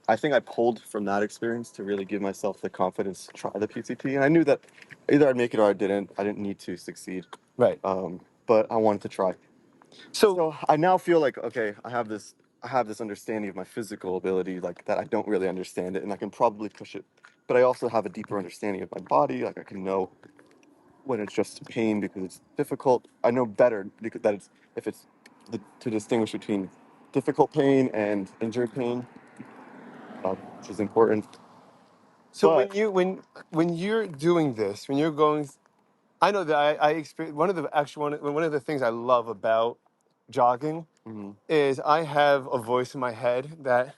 Speaker 2: I think I pulled from that experience to really give myself the confidence to try the PCT. And I knew that either I'd make it or I didn't. I didn't need to succeed.
Speaker 1: Right.
Speaker 2: But I wanted to try.
Speaker 1: So
Speaker 2: So I now feel like okay, I have this understanding of my physical ability, like that I don't really understand it, and I can probably push it. But I also have a deeper understanding of my body. Like I can know when it's just pain because it's difficult. I know better because that it's if it's to distinguish between difficult pain and injured pain, which is important.
Speaker 1: so
Speaker 2: But
Speaker 1: when you're doing this, when you're going, I know that I experience one of the things I love about jogging
Speaker 2: mhm,
Speaker 1: is I have a voice in my head that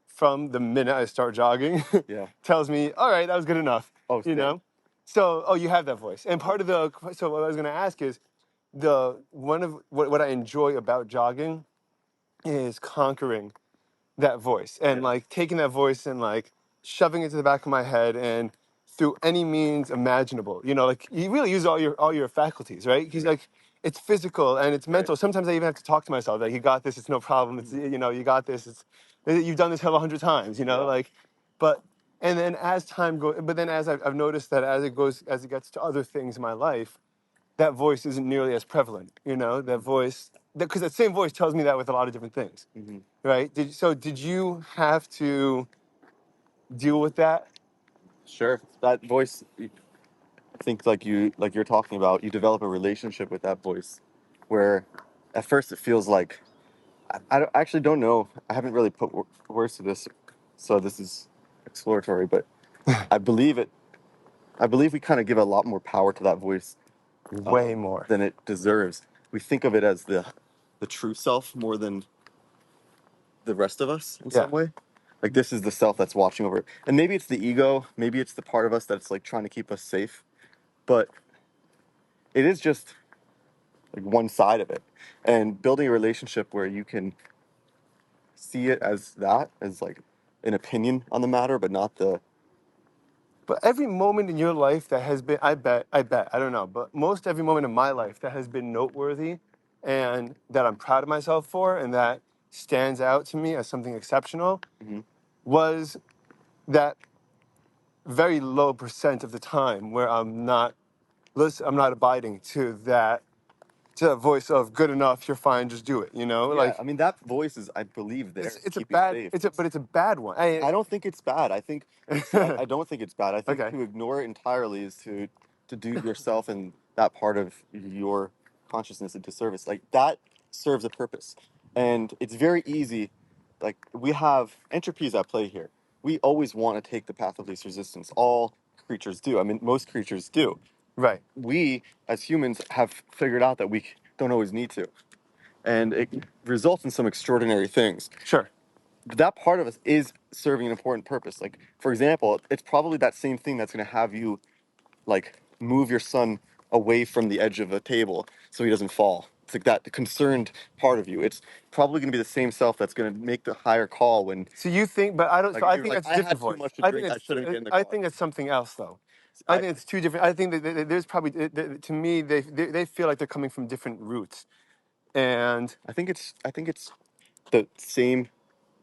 Speaker 1: from the minute I start jogging
Speaker 2: yeah,
Speaker 1: tells me, all right, that was good enough,
Speaker 2: oh,
Speaker 1: you
Speaker 2: same.
Speaker 1: know? So, oh, you have that voice. And part of so what I was going to ask is one of what I enjoy about jogging is conquering that voice and
Speaker 2: Yeah,
Speaker 1: like taking that voice and like shoving it to the back of my head and through any means imaginable, like you really use all your faculties, right? Because like it's physical and it's
Speaker 2: right.
Speaker 1: mental. Sometimes I even have to talk to myself like, you got this, it's no problem, it's you got this, it's you've done this hell 100 times,
Speaker 2: Yeah,
Speaker 1: like. But and then as time goes, but then as I've noticed that as it gets to other things in my life, that voice isn't nearly as prevalent, that voice, because that same voice tells me that with a lot of different things,
Speaker 2: hmm
Speaker 1: right? Did you have to deal with that?
Speaker 2: sure. That voice. I think like you're talking about, you develop a relationship with that voice, where at first it feels like I actually don't know. I haven't really put words to this, so this is exploratory. But I believe it. I believe we kind of give a lot more power to that voice
Speaker 1: Way more.
Speaker 2: than it deserves. We think of it as the true self more than the rest of us in
Speaker 1: Yeah.
Speaker 2: some way. Like this is the self that's watching over it, and maybe it's the ego. Maybe it's the part of us that's like trying to keep us safe. But it is just like one side of it, and building a relationship where you can see it as that, as like an opinion on the matter, but not the.
Speaker 1: But every moment in your life that has been, I don't know, but most every moment in my life that has been noteworthy and that I'm proud of myself for and that stands out to me as something exceptional
Speaker 2: Mhm.
Speaker 1: was that very low percent of the time where I'm not abiding to that voice of good enough, you're fine, just do it, you know?
Speaker 2: Yeah,
Speaker 1: Like
Speaker 2: I mean that voice is, I believe, there to
Speaker 1: it's a
Speaker 2: keep you
Speaker 1: bad,
Speaker 2: safe.
Speaker 1: but it's a bad one.
Speaker 2: I don't think it's bad. I think I don't think it's bad. I think
Speaker 1: Okay.
Speaker 2: to ignore it entirely is to do yourself and that part of your consciousness a disservice. Like that serves a purpose, and it's very easy. Like we have entropies at play here. We always want to take the path of least resistance. All creatures do. I mean, most creatures do.
Speaker 1: Right.
Speaker 2: We as humans have figured out that we don't always need to, and it results in some extraordinary things.
Speaker 1: Sure.
Speaker 2: That part of us is serving an important purpose. Like, for example, it's probably that same thing that's going to have you, like, move your son away from the edge of a table so he doesn't fall. It's like that concerned part of you. It's probably going to be the same self that's going to make the higher call when,
Speaker 1: So you think, but I don't.
Speaker 2: like,
Speaker 1: So
Speaker 2: if
Speaker 1: I
Speaker 2: you're
Speaker 1: think
Speaker 2: like,
Speaker 1: that's a
Speaker 2: I
Speaker 1: different
Speaker 2: had too
Speaker 1: voice.
Speaker 2: much to
Speaker 1: I think
Speaker 2: drink, I shouldn't get in the
Speaker 1: I
Speaker 2: car.
Speaker 1: think it's something else, though. I
Speaker 2: I,
Speaker 1: think it's two different. I think that there's probably to me they feel like they're coming from different roots, and
Speaker 2: I think it's the same.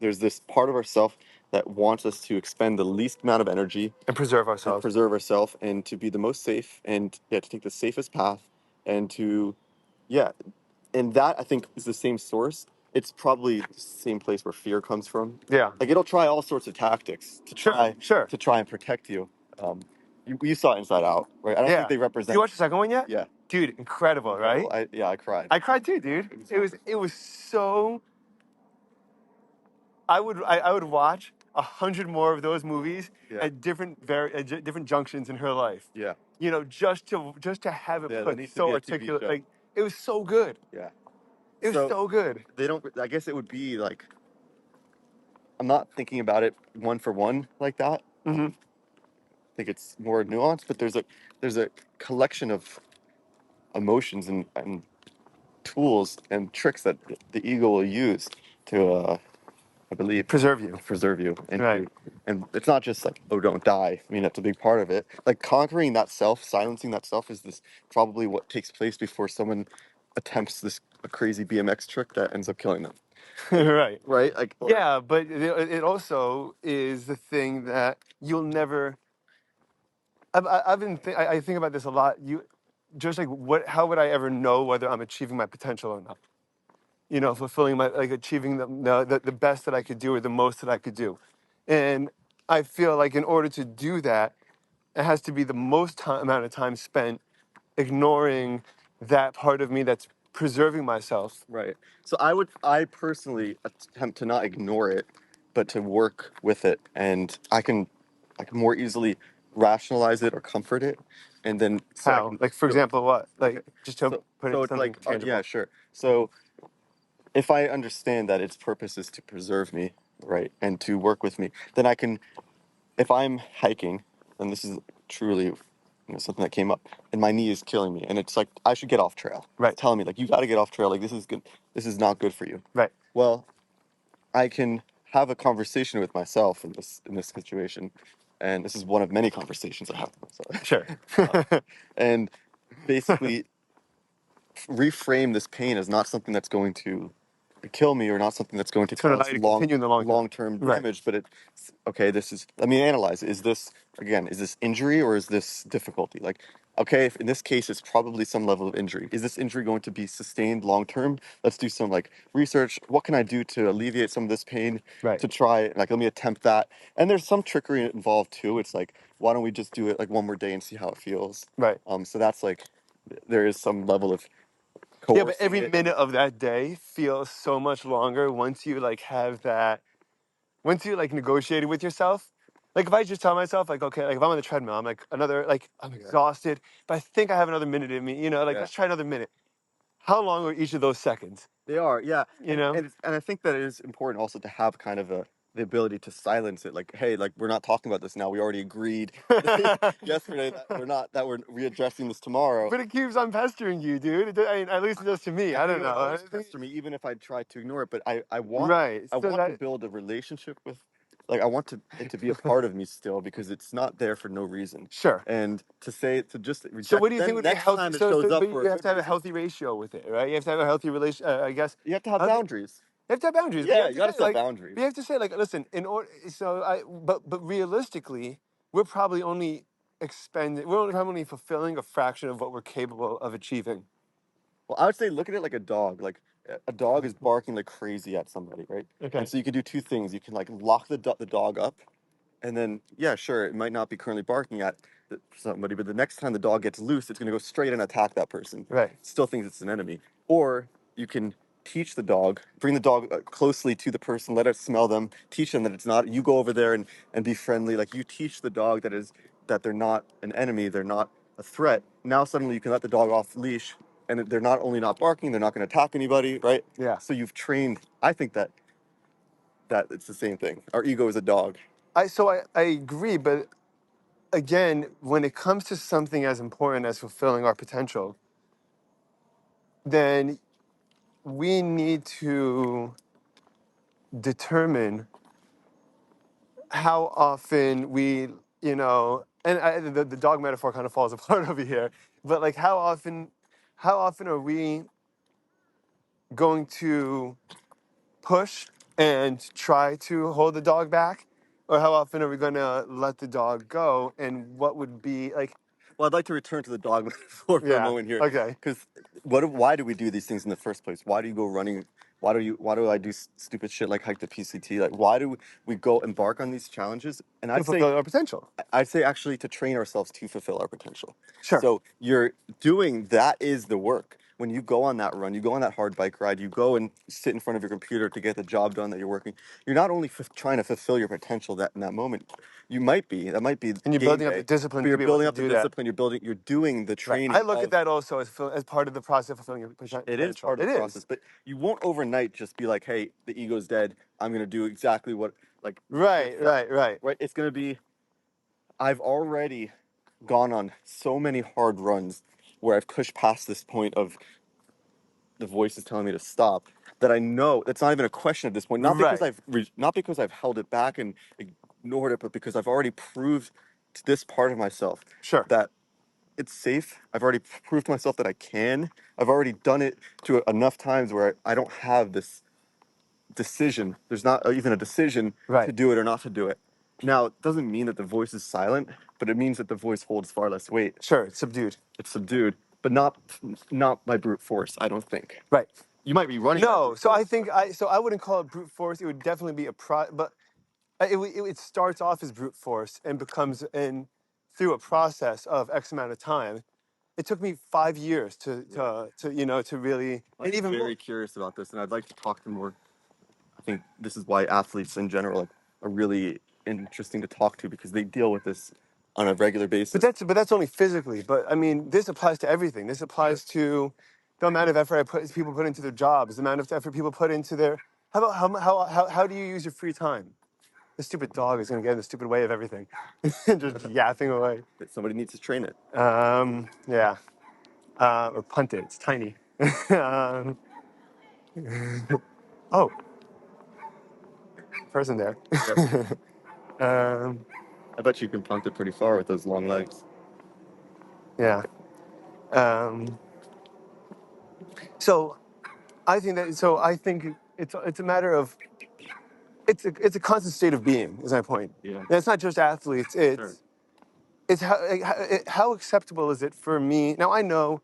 Speaker 2: There's this part of ourself that wants us to expend the least amount of energy
Speaker 1: preserve
Speaker 2: and
Speaker 1: ourselves.
Speaker 2: preserve ourselves and to be the most safe and yeah, to take the safest path and to yeah, and that I think is the same source. It's probably the same place where fear comes from.
Speaker 1: Yeah.
Speaker 2: Like it'll try all sorts of tactics
Speaker 1: Sure. Sure.
Speaker 2: to try and protect you. You saw Inside Out, right? I don't think
Speaker 1: Yeah.
Speaker 2: they
Speaker 1: Did you
Speaker 2: represent.
Speaker 1: watch the second one yet?
Speaker 2: Yeah,
Speaker 1: Dude, incredible,
Speaker 2: incredible.
Speaker 1: right?
Speaker 2: I cried.
Speaker 1: I cried too, dude.
Speaker 2: It was wonderful.
Speaker 1: It was so. I would watch 100 more of those movies
Speaker 2: Yeah,
Speaker 1: at different junctions in her life.
Speaker 2: yeah,
Speaker 1: You know, just to have it
Speaker 2: yeah. That
Speaker 1: put
Speaker 2: needs to
Speaker 1: so
Speaker 2: be a TV
Speaker 1: articulate.
Speaker 2: show.
Speaker 1: Like it was so good.
Speaker 2: Yeah.
Speaker 1: It was
Speaker 2: So
Speaker 1: so good.
Speaker 2: they don't. I guess it would be like I'm not thinking about it one for one like that.
Speaker 1: Hmm.
Speaker 2: I think it's more nuanced, but there's a collection of emotions and tools and tricks that the ego will use to, I believe,
Speaker 1: Preserve you.
Speaker 2: preserve you
Speaker 1: Right.
Speaker 2: and it's not just like oh don't die. I mean that's a big part of it. Like conquering that self, silencing that self is this probably what takes place before someone attempts this a crazy BMX trick that ends up killing them. Like,
Speaker 1: Right.
Speaker 2: right? Like
Speaker 1: Yeah, but it also is the thing that you'll never. I've been. I think about this a lot. You, just like what? How would I ever know whether I'm achieving my potential or not? You know, fulfilling my like achieving the best that I could do or the most that I could do, and I feel like in order to do that, it has to be the most amount of time spent ignoring that part of me that's preserving myself.
Speaker 2: right. So I personally attempt to not ignore it, but to work with it, and I can more easily rationalize it or comfort it, and then so I
Speaker 1: How?
Speaker 2: can
Speaker 1: Like for
Speaker 2: feel
Speaker 1: example, what?
Speaker 2: okay.
Speaker 1: Like just to put
Speaker 2: So
Speaker 1: it
Speaker 2: it's
Speaker 1: something
Speaker 2: like yeah,
Speaker 1: tangible.
Speaker 2: sure. So if I understand that its purpose is to preserve me, right, and to work with me, then I can if I'm hiking, and this is truly something that came up, and my knee is killing me, and it's like I should get off trail. It's
Speaker 1: Right.
Speaker 2: telling me like you got to get off trail. Like this is good. This is not good for you.
Speaker 1: Right.
Speaker 2: Well, I can have a conversation with myself in this situation, and this is one of many conversations I have with
Speaker 1: Sure.
Speaker 2: myself, and basically reframe this pain as not something that's going to kill me or not something that's going to
Speaker 1: It's going to allow
Speaker 2: cause
Speaker 1: you to continue in the long term.
Speaker 2: long term
Speaker 1: Right.
Speaker 2: damage, but it's okay. This is let me analyze. Is this again? Is this injury or is this difficulty? Like, okay, if in this case it's probably some level of injury. Is this injury going to be sustained long term? Let's do some like research. What can I do to alleviate some of this pain?
Speaker 1: Right.
Speaker 2: To try like let me attempt that. And there's some trickery involved too. It's like why don't we just do it like one more day and see how it feels?
Speaker 1: Right.
Speaker 2: So that's like there is some level of
Speaker 1: Yeah, but
Speaker 2: coercing
Speaker 1: every
Speaker 2: it.
Speaker 1: minute of that day feels so much longer once you like have that. Once you like negotiated with yourself. Like if I just tell myself like okay, like if I'm on the treadmill, I'm like another like I'm
Speaker 2: Yeah.
Speaker 1: exhausted, but I think I have another minute in me. You know, like
Speaker 2: Yeah.
Speaker 1: let's try another minute. How long are each of those seconds?
Speaker 2: They are, yeah,
Speaker 1: You know.
Speaker 2: and I think that it is important also to have kind of the ability to silence it. Like, hey, like we're not talking about this now. We already agreed yesterday that we're readdressing this tomorrow.
Speaker 1: But it keeps on pestering you, dude. I mean, at least it does to me. I
Speaker 2: think
Speaker 1: don't
Speaker 2: it would
Speaker 1: know.
Speaker 2: always pester me, even if I tried to ignore it. But I want
Speaker 1: Right.
Speaker 2: I
Speaker 1: So
Speaker 2: want to
Speaker 1: that
Speaker 2: build a relationship with, like I want it to be a part of me still because it's not there for no reason.
Speaker 1: sure.
Speaker 2: And to just
Speaker 1: So
Speaker 2: reject
Speaker 1: what
Speaker 2: it,
Speaker 1: do you think
Speaker 2: then
Speaker 1: would be a
Speaker 2: next
Speaker 1: healthy?
Speaker 2: time it shows
Speaker 1: But
Speaker 2: up for a
Speaker 1: you have
Speaker 2: good
Speaker 1: to have a
Speaker 2: reason,
Speaker 1: healthy ratio with it, right? You have to have a healthy relation. I guess.
Speaker 2: you have to have
Speaker 1: Healthy,
Speaker 2: boundaries.
Speaker 1: you have to have boundaries, but you
Speaker 2: Yeah,
Speaker 1: have
Speaker 2: you
Speaker 1: to
Speaker 2: got to
Speaker 1: say
Speaker 2: set
Speaker 1: like,
Speaker 2: boundaries.
Speaker 1: you have to say like, listen. In order, but realistically, we're probably only we're only fulfilling a fraction of what we're capable of achieving.
Speaker 2: Well, I would say look at it like a dog. Like a dog is barking like crazy at somebody, right? And
Speaker 1: Okay.
Speaker 2: so you can do two things. You can like lock the dog up, and then yeah, sure, it might not be currently barking at somebody, but the next time the dog gets loose, it's going to go straight and attack that person.
Speaker 1: Right.
Speaker 2: Still thinks it's an enemy. Or you can teach the dog, bring the dog closely to the person, let it smell them, teach them that it's not. You go over there and be friendly. Like you teach the dog that they're not an enemy, they're not a threat. Now suddenly you can let the dog off the leash, and they're not only not barking, they're not going to attack anybody, right?
Speaker 1: Yeah.
Speaker 2: So you've trained. I think that it's the same thing. Our ego is a dog.
Speaker 1: I agree, but again, when it comes to something as important as fulfilling our potential, then we need to determine how often the dog metaphor kind of falls apart over here, but like how often are we going to push and try to hold the dog back, or how often are we going to let the dog go, and what would be like,
Speaker 2: Well, I'd like to return to the dog metaphor for a
Speaker 1: yeah,
Speaker 2: moment here,
Speaker 1: okay,
Speaker 2: because why do we do these things in the first place? Why do you go running? Why do I do stupid shit like hike the PCT? Like, why do we go embark on these challenges? And
Speaker 1: to fulfill our potential.
Speaker 2: I'd say actually to train ourselves to fulfill our potential.
Speaker 1: Sure.
Speaker 2: So you're doing that is the work. When you go on that run, you go on that hard bike ride, you go and sit in front of your computer to get the job done that you're working. You're not only trying to fulfill your potential that in that moment. That might be
Speaker 1: And you're
Speaker 2: game
Speaker 1: building up the
Speaker 2: day,
Speaker 1: discipline
Speaker 2: but
Speaker 1: to
Speaker 2: you're
Speaker 1: be able
Speaker 2: building
Speaker 1: to
Speaker 2: up the
Speaker 1: do that.
Speaker 2: discipline. You're doing the
Speaker 1: Right. I
Speaker 2: training
Speaker 1: look at
Speaker 2: of.
Speaker 1: that also as part of the process of fulfilling your
Speaker 2: It is
Speaker 1: potential.
Speaker 2: part of
Speaker 1: It
Speaker 2: the
Speaker 1: is.
Speaker 2: process, but you won't overnight just be like, "Hey, the ego's dead. I'm gonna do exactly what like
Speaker 1: Right, right, right.
Speaker 2: right." It's gonna be. I've already gone on so many hard runs where I've pushed past this point of the voice is telling me to stop, that I know it's not even a question at this point.
Speaker 1: Right.
Speaker 2: Not because I've held it back and ignored it, but because I've already proved to this part of myself
Speaker 1: Sure.
Speaker 2: that it's safe. I've already proved to myself that I can. I've already done it to enough times where I don't have this decision. There's not even a decision to
Speaker 1: Right.
Speaker 2: do it or not to do it. Now, it doesn't mean that the voice is silent, but it means that the voice holds far less weight.
Speaker 1: Sure. It's subdued.
Speaker 2: It's subdued, but not by brute force, I don't think.
Speaker 1: Right.
Speaker 2: You might be running by
Speaker 1: No.
Speaker 2: brute
Speaker 1: So I
Speaker 2: force,
Speaker 1: think I wouldn't call it brute force. It would definitely be but it starts off as brute force and becomes and through a process of X amount of time. It took me 5 years to really
Speaker 2: I'm
Speaker 1: and even more.
Speaker 2: very curious about this, and I'd like to talk to more. I think this is why athletes in general are really interesting to talk to because they deal with this on a regular basis.
Speaker 1: But that's only physically. But I mean, this applies to everything. This applies to the amount of effort people put into their jobs, the amount of effort people put into their. How about how do you use your free time? This stupid dog is going to get in the stupid way of everything, just yapping away.
Speaker 2: That somebody needs to train it.
Speaker 1: Yeah, or punt it. It's tiny. um, oh, person there.
Speaker 2: Yeah.
Speaker 1: um,
Speaker 2: I bet you can punt it pretty far with those long legs.
Speaker 1: yeah. Um, so I think it's a matter of it's a constant state of being. Is my point.
Speaker 2: Yeah.
Speaker 1: And it's not just athletes.
Speaker 2: Sure.
Speaker 1: It's how acceptable is it for me? Now I know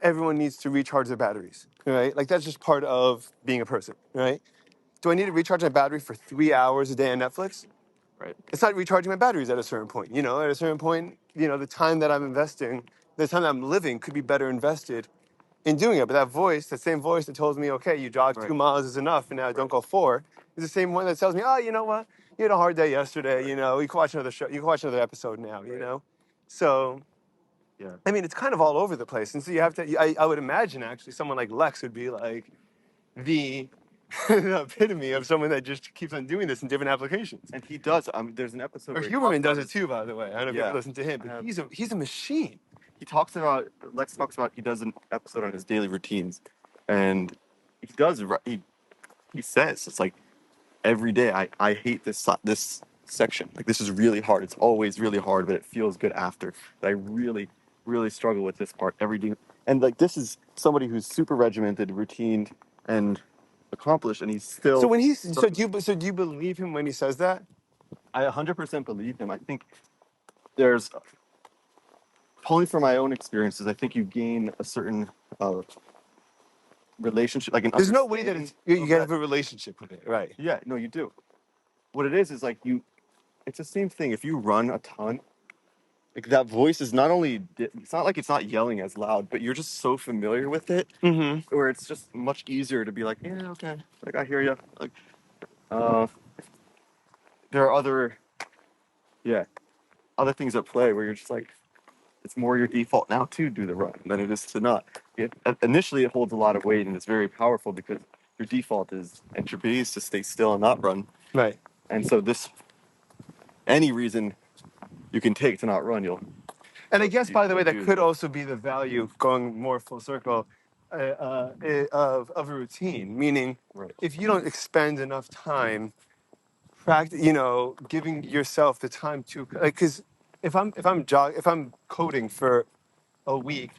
Speaker 1: everyone needs to recharge their batteries, right? Like that's just part of being a person, right? Do I need to recharge my battery for 3 hours a day on Netflix?
Speaker 2: Right.
Speaker 1: It's not recharging my batteries at a certain point. At a certain point, the time that I'm investing, the time that I'm living could be better invested in doing it. But that same voice that tells me, okay, you jog
Speaker 2: Right.
Speaker 1: 2 miles is enough and now don't go 4, is the same one that tells me, oh, you know what? You had a hard day yesterday, you can watch another show, you can watch another episode now, So,
Speaker 2: Yeah.
Speaker 1: I mean, it's kind of all over the place. And so you have to, I would imagine actually someone like Lex would be like the the epitome of someone that just keeps on doing this in different applications.
Speaker 2: And he does. There's an episode
Speaker 1: Or
Speaker 2: where he talks
Speaker 1: Huberman
Speaker 2: about
Speaker 1: does it
Speaker 2: his,
Speaker 1: too, by the way. I don't know if you
Speaker 2: yeah,
Speaker 1: ever listened to him,
Speaker 2: I
Speaker 1: but
Speaker 2: have.
Speaker 1: he's a machine.
Speaker 2: He talks about Lex talks about he does an episode on his daily routines, and he does he says it's like every day I hate this section. Like this is really hard. It's always really hard, but it feels good after. But I really struggle with this part every day. And like this is somebody who's super regimented, routined, and accomplished, and he's
Speaker 1: So
Speaker 2: still.
Speaker 1: when he's do you believe him when he says that?
Speaker 2: I 100% believe him. I think there's pulling from my own experiences. I think you gain a certain uh, relationship, like an
Speaker 1: There's no way that
Speaker 2: understanding
Speaker 1: you
Speaker 2: of
Speaker 1: can
Speaker 2: that.
Speaker 1: have a relationship with it, right?
Speaker 2: Yeah, no, you do. What it is like you. It's the same thing. If you run a ton, like that voice is not only. It's not like it's not yelling as loud, but you're just so familiar with it,
Speaker 1: Mm-hmm.
Speaker 2: where it's just much easier to be like, yeah, okay, like I hear you. Like, uh, there are other things at play where you're just like, it's more your default now to do the run than it is to not. Initially, it holds a lot of weight and it's very powerful because your default is entropy is to stay still and not run.
Speaker 1: Right.
Speaker 2: And so any reason you can take to not run,
Speaker 1: And I guess, by the way, that
Speaker 2: do.
Speaker 1: could also be the value, going more full circle, of a routine. Meaning,
Speaker 2: Right.
Speaker 1: if you don't expend enough time, giving yourself the time to, like, because if I'm coding for a week,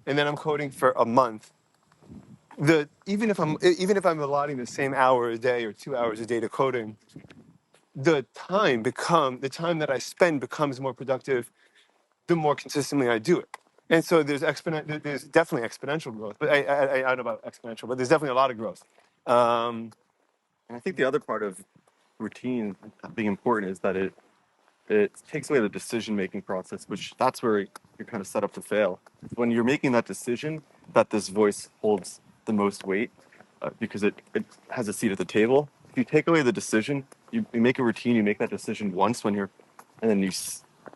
Speaker 1: and then I'm coding for a month, even if I'm allotting the same hour a day or 2 hours a day to coding, the time that I spend becomes more productive the more consistently I do it. And so there's definitely exponential growth, but I don't know about exponential, but there's definitely a lot of growth. Um,
Speaker 2: And I think the other part of routine being important is that it takes away the decision making process, which that's where you're kind of set up to fail. When you're making that decision, that this voice holds the most weight because it has a seat at the table. If you take away the decision, you make a routine, you make that decision once and then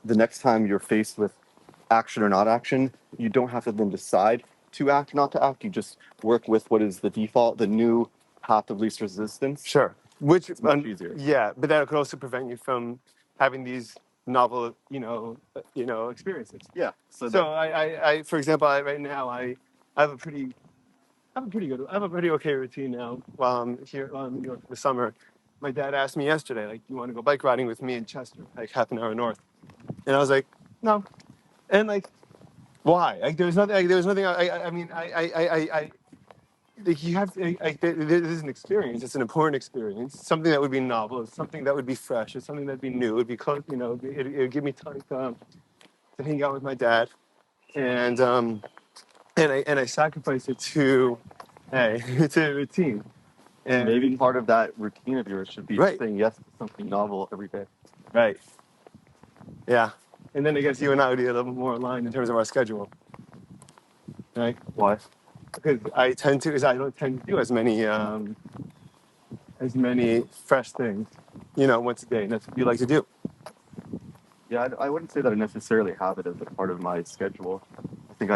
Speaker 2: the next time you're faced with action or not action, you don't have to then decide to act, not to act. You just work with what is the default, the new path of least resistance.
Speaker 1: sure. Which,
Speaker 2: It's much easier.
Speaker 1: yeah, but that could also prevent you from having these novel, experiences.
Speaker 2: Yeah.
Speaker 1: So for example, right now I have a pretty, I have a pretty okay routine now. While I'm here, while I'm in New York for the summer, my dad asked me yesterday, like, "You want to go bike riding with me in Chester, like half an hour north?" And I was like, "No." And like, why? Like, there was nothing. Like, there was nothing. I mean, like, you have to. This is an experience. It's an important experience. Something that would be novel. It's something that would be fresh. It's something that'd be new. It'd be close. It would give me time to hang out with my dad, and I sacrifice it to, hey, to a routine. And
Speaker 2: maybe part of that routine of yours should be
Speaker 1: right,
Speaker 2: saying yes to something novel every day.
Speaker 1: right, yeah. And then I guess you and I would be a little more aligned in terms of our schedule, right?
Speaker 2: Why?
Speaker 1: Because I don't tend to do as many fresh things, once a day, and that's what you like to do.
Speaker 2: Yeah, I wouldn't say that I necessarily have it as a part of my schedule. I think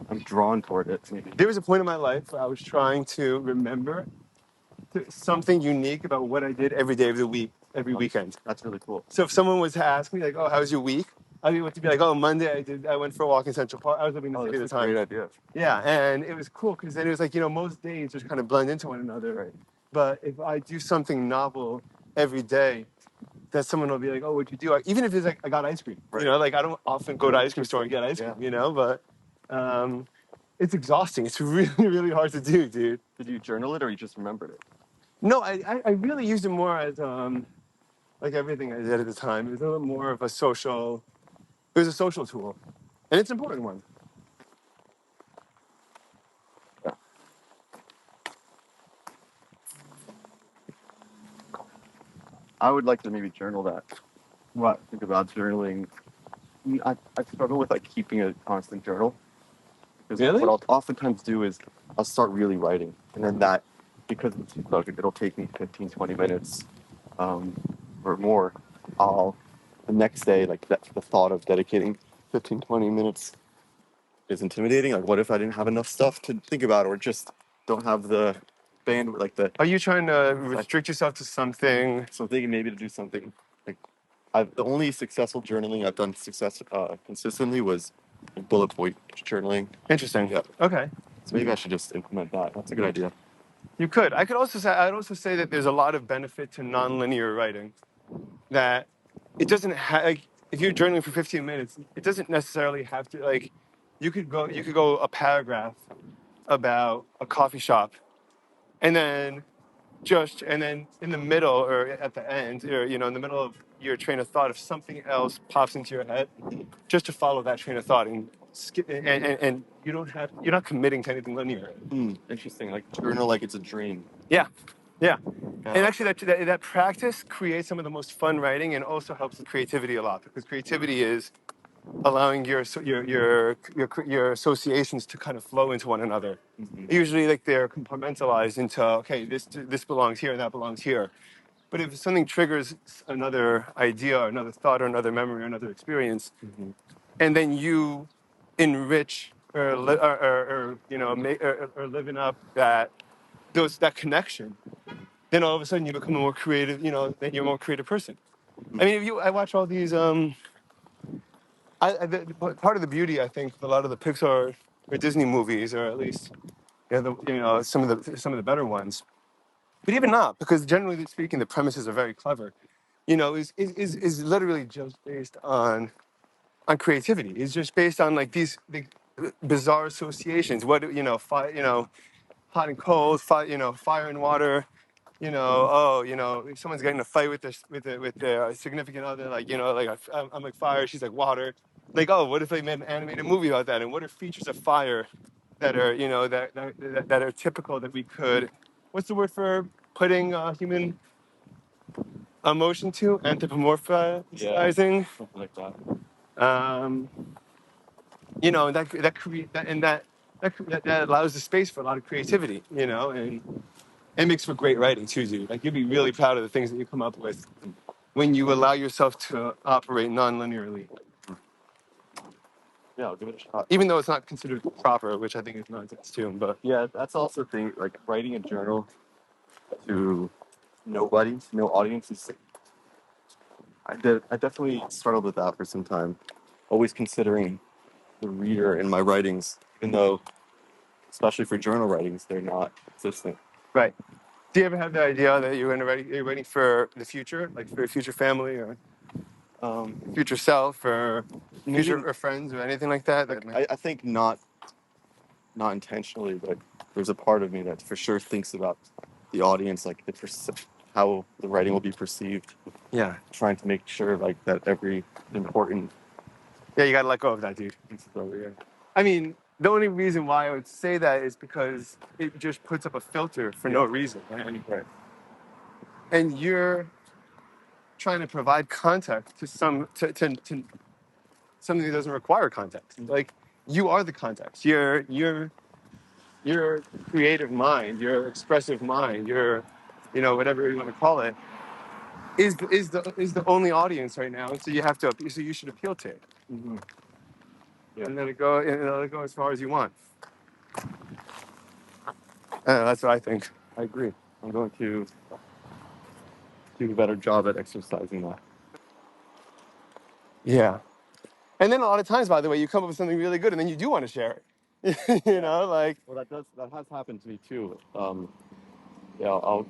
Speaker 2: I'm drawn toward it. Maybe.
Speaker 1: There was a point in my life where I was trying to remember something unique about what I did every day of the week, every weekend.
Speaker 2: That's really cool.
Speaker 1: So if someone was to ask me, like, "Oh, how was your week?" I'd be able to be like, "Oh, Monday I went for a walk in Central Park." I was living in the city at the time.
Speaker 2: Great idea.
Speaker 1: Yeah, and it was cool because then it was like, most days just kind of blend into one another.
Speaker 2: Right.
Speaker 1: But if I do something novel every day, that someone will be like, "Oh, what'd you do?" Even if it's like, I got ice cream.
Speaker 2: Right.
Speaker 1: Like, I don't often go to ice cream store and get ice cream.
Speaker 2: Yeah.
Speaker 1: But it's exhausting. It's really, really hard to do, dude.
Speaker 2: Did you journal it or you just remembered it?
Speaker 1: No, I really used it more as like everything I did at the time. It was a little more of a social. It was a social tool, and it's an important one.
Speaker 2: Yeah. I would like to maybe journal that.
Speaker 1: What?
Speaker 2: Think about journaling. I struggle with like keeping a constant journal. Because
Speaker 1: Really?
Speaker 2: what I'll oftentimes do is I'll start really writing. And then because it'll take me 15, 20 minutes or more, the next day, like the thought of dedicating 15, 20 minutes is intimidating. Like, what if I didn't have enough stuff to think about or just don't have the expand like the.
Speaker 1: Are you trying to restrict yourself to something?
Speaker 2: So I'm thinking maybe to do something like the only successful journaling I've done consistently was bullet point journaling.
Speaker 1: Interesting.
Speaker 2: Yeah.
Speaker 1: Okay.
Speaker 2: So maybe I should just implement that. That's a good idea.
Speaker 1: You could. I'd also say that there's a lot of benefit to nonlinear writing. That it doesn't have, like, if you're journaling for 15 minutes, it doesn't necessarily have to, like, you could go a paragraph about a coffee shop, and then and then in the middle or at the end, or, you know, in the middle of your train of thought, if something else pops into your head, just to follow that train of thought and skip, and you're not committing to anything linear.
Speaker 2: Interesting. Like journal like it's a dream.
Speaker 1: Yeah, yeah.
Speaker 2: Yeah.
Speaker 1: And actually, that practice creates some of the most fun writing, and also helps with creativity a lot, because creativity is allowing your associations to kind of flow into one another. Usually, like, they're compartmentalized into, okay, this belongs here and that belongs here. But if something triggers another idea or another thought or another memory or another experience, and then you enrich or you know, make or living up that connection, then all of a sudden you become a more creative. You know, then you're a more creative person. I mean, I watch all these. Part of the beauty, I think, of a lot of the Pixar or Disney movies, or at least, yeah, some of the better ones, but even not, because generally speaking, the premises are very clever. You know, is literally just based on creativity. It's just based on, like, these bizarre associations. What, you know, hot and cold, fire and water. You know, oh, you know, if someone's getting in a fight with their significant other, like, you know, like, I'm like fire, she's like water. Like, oh, what if they made an animated movie about that? And what are features of fire that are, you know, that are typical, that we could, what's the word for putting human emotion to? Anthropomorphizing.
Speaker 2: Something like that.
Speaker 1: Um, you know, that create that and that allows the space for a lot of creativity. You know, and it makes for great writing too, dude. Like, you'd be really proud of the things that you come up with when you allow yourself to operate non-linearly.
Speaker 2: Yeah, I'll give it a shot.
Speaker 1: Even though it's not considered proper, which I think is nonsense too. But
Speaker 2: Yeah, that's also the thing. Like writing a journal to nobody, to no audience is. I definitely struggled with that for some time. Always considering the reader in my writings, even though, especially for journal writings, they're not consistent.
Speaker 1: right. Do you ever have the idea that you're writing for the future, like for your future family or future self or future
Speaker 2: Maybe
Speaker 1: or friends or anything like that?
Speaker 2: like I think not intentionally, but there's a part of me that for sure thinks about the audience, like how the writing will be perceived.
Speaker 1: Yeah.
Speaker 2: Trying to make sure like that every important
Speaker 1: Yeah, you gotta let go of that, dude.
Speaker 2: piece is over here.
Speaker 1: I mean, the only reason why I would say that is because it just puts up a filter for no reason.
Speaker 2: Right.
Speaker 1: And you're trying to provide context to something that doesn't require context. Like, you are the context. Your creative mind, your expressive mind, your, you know, whatever you want to call it, is the only audience right now. So you should appeal to it.
Speaker 2: Yeah.
Speaker 1: And let it go as far as you want. That's what I think.
Speaker 2: I agree. I'm going to do a better job at exercising that.
Speaker 1: Yeah. And then a lot of times, by the way, you come up with something really good, and then you do want to share it. You know, like.
Speaker 2: Well, that has happened to me too. Yeah, I'll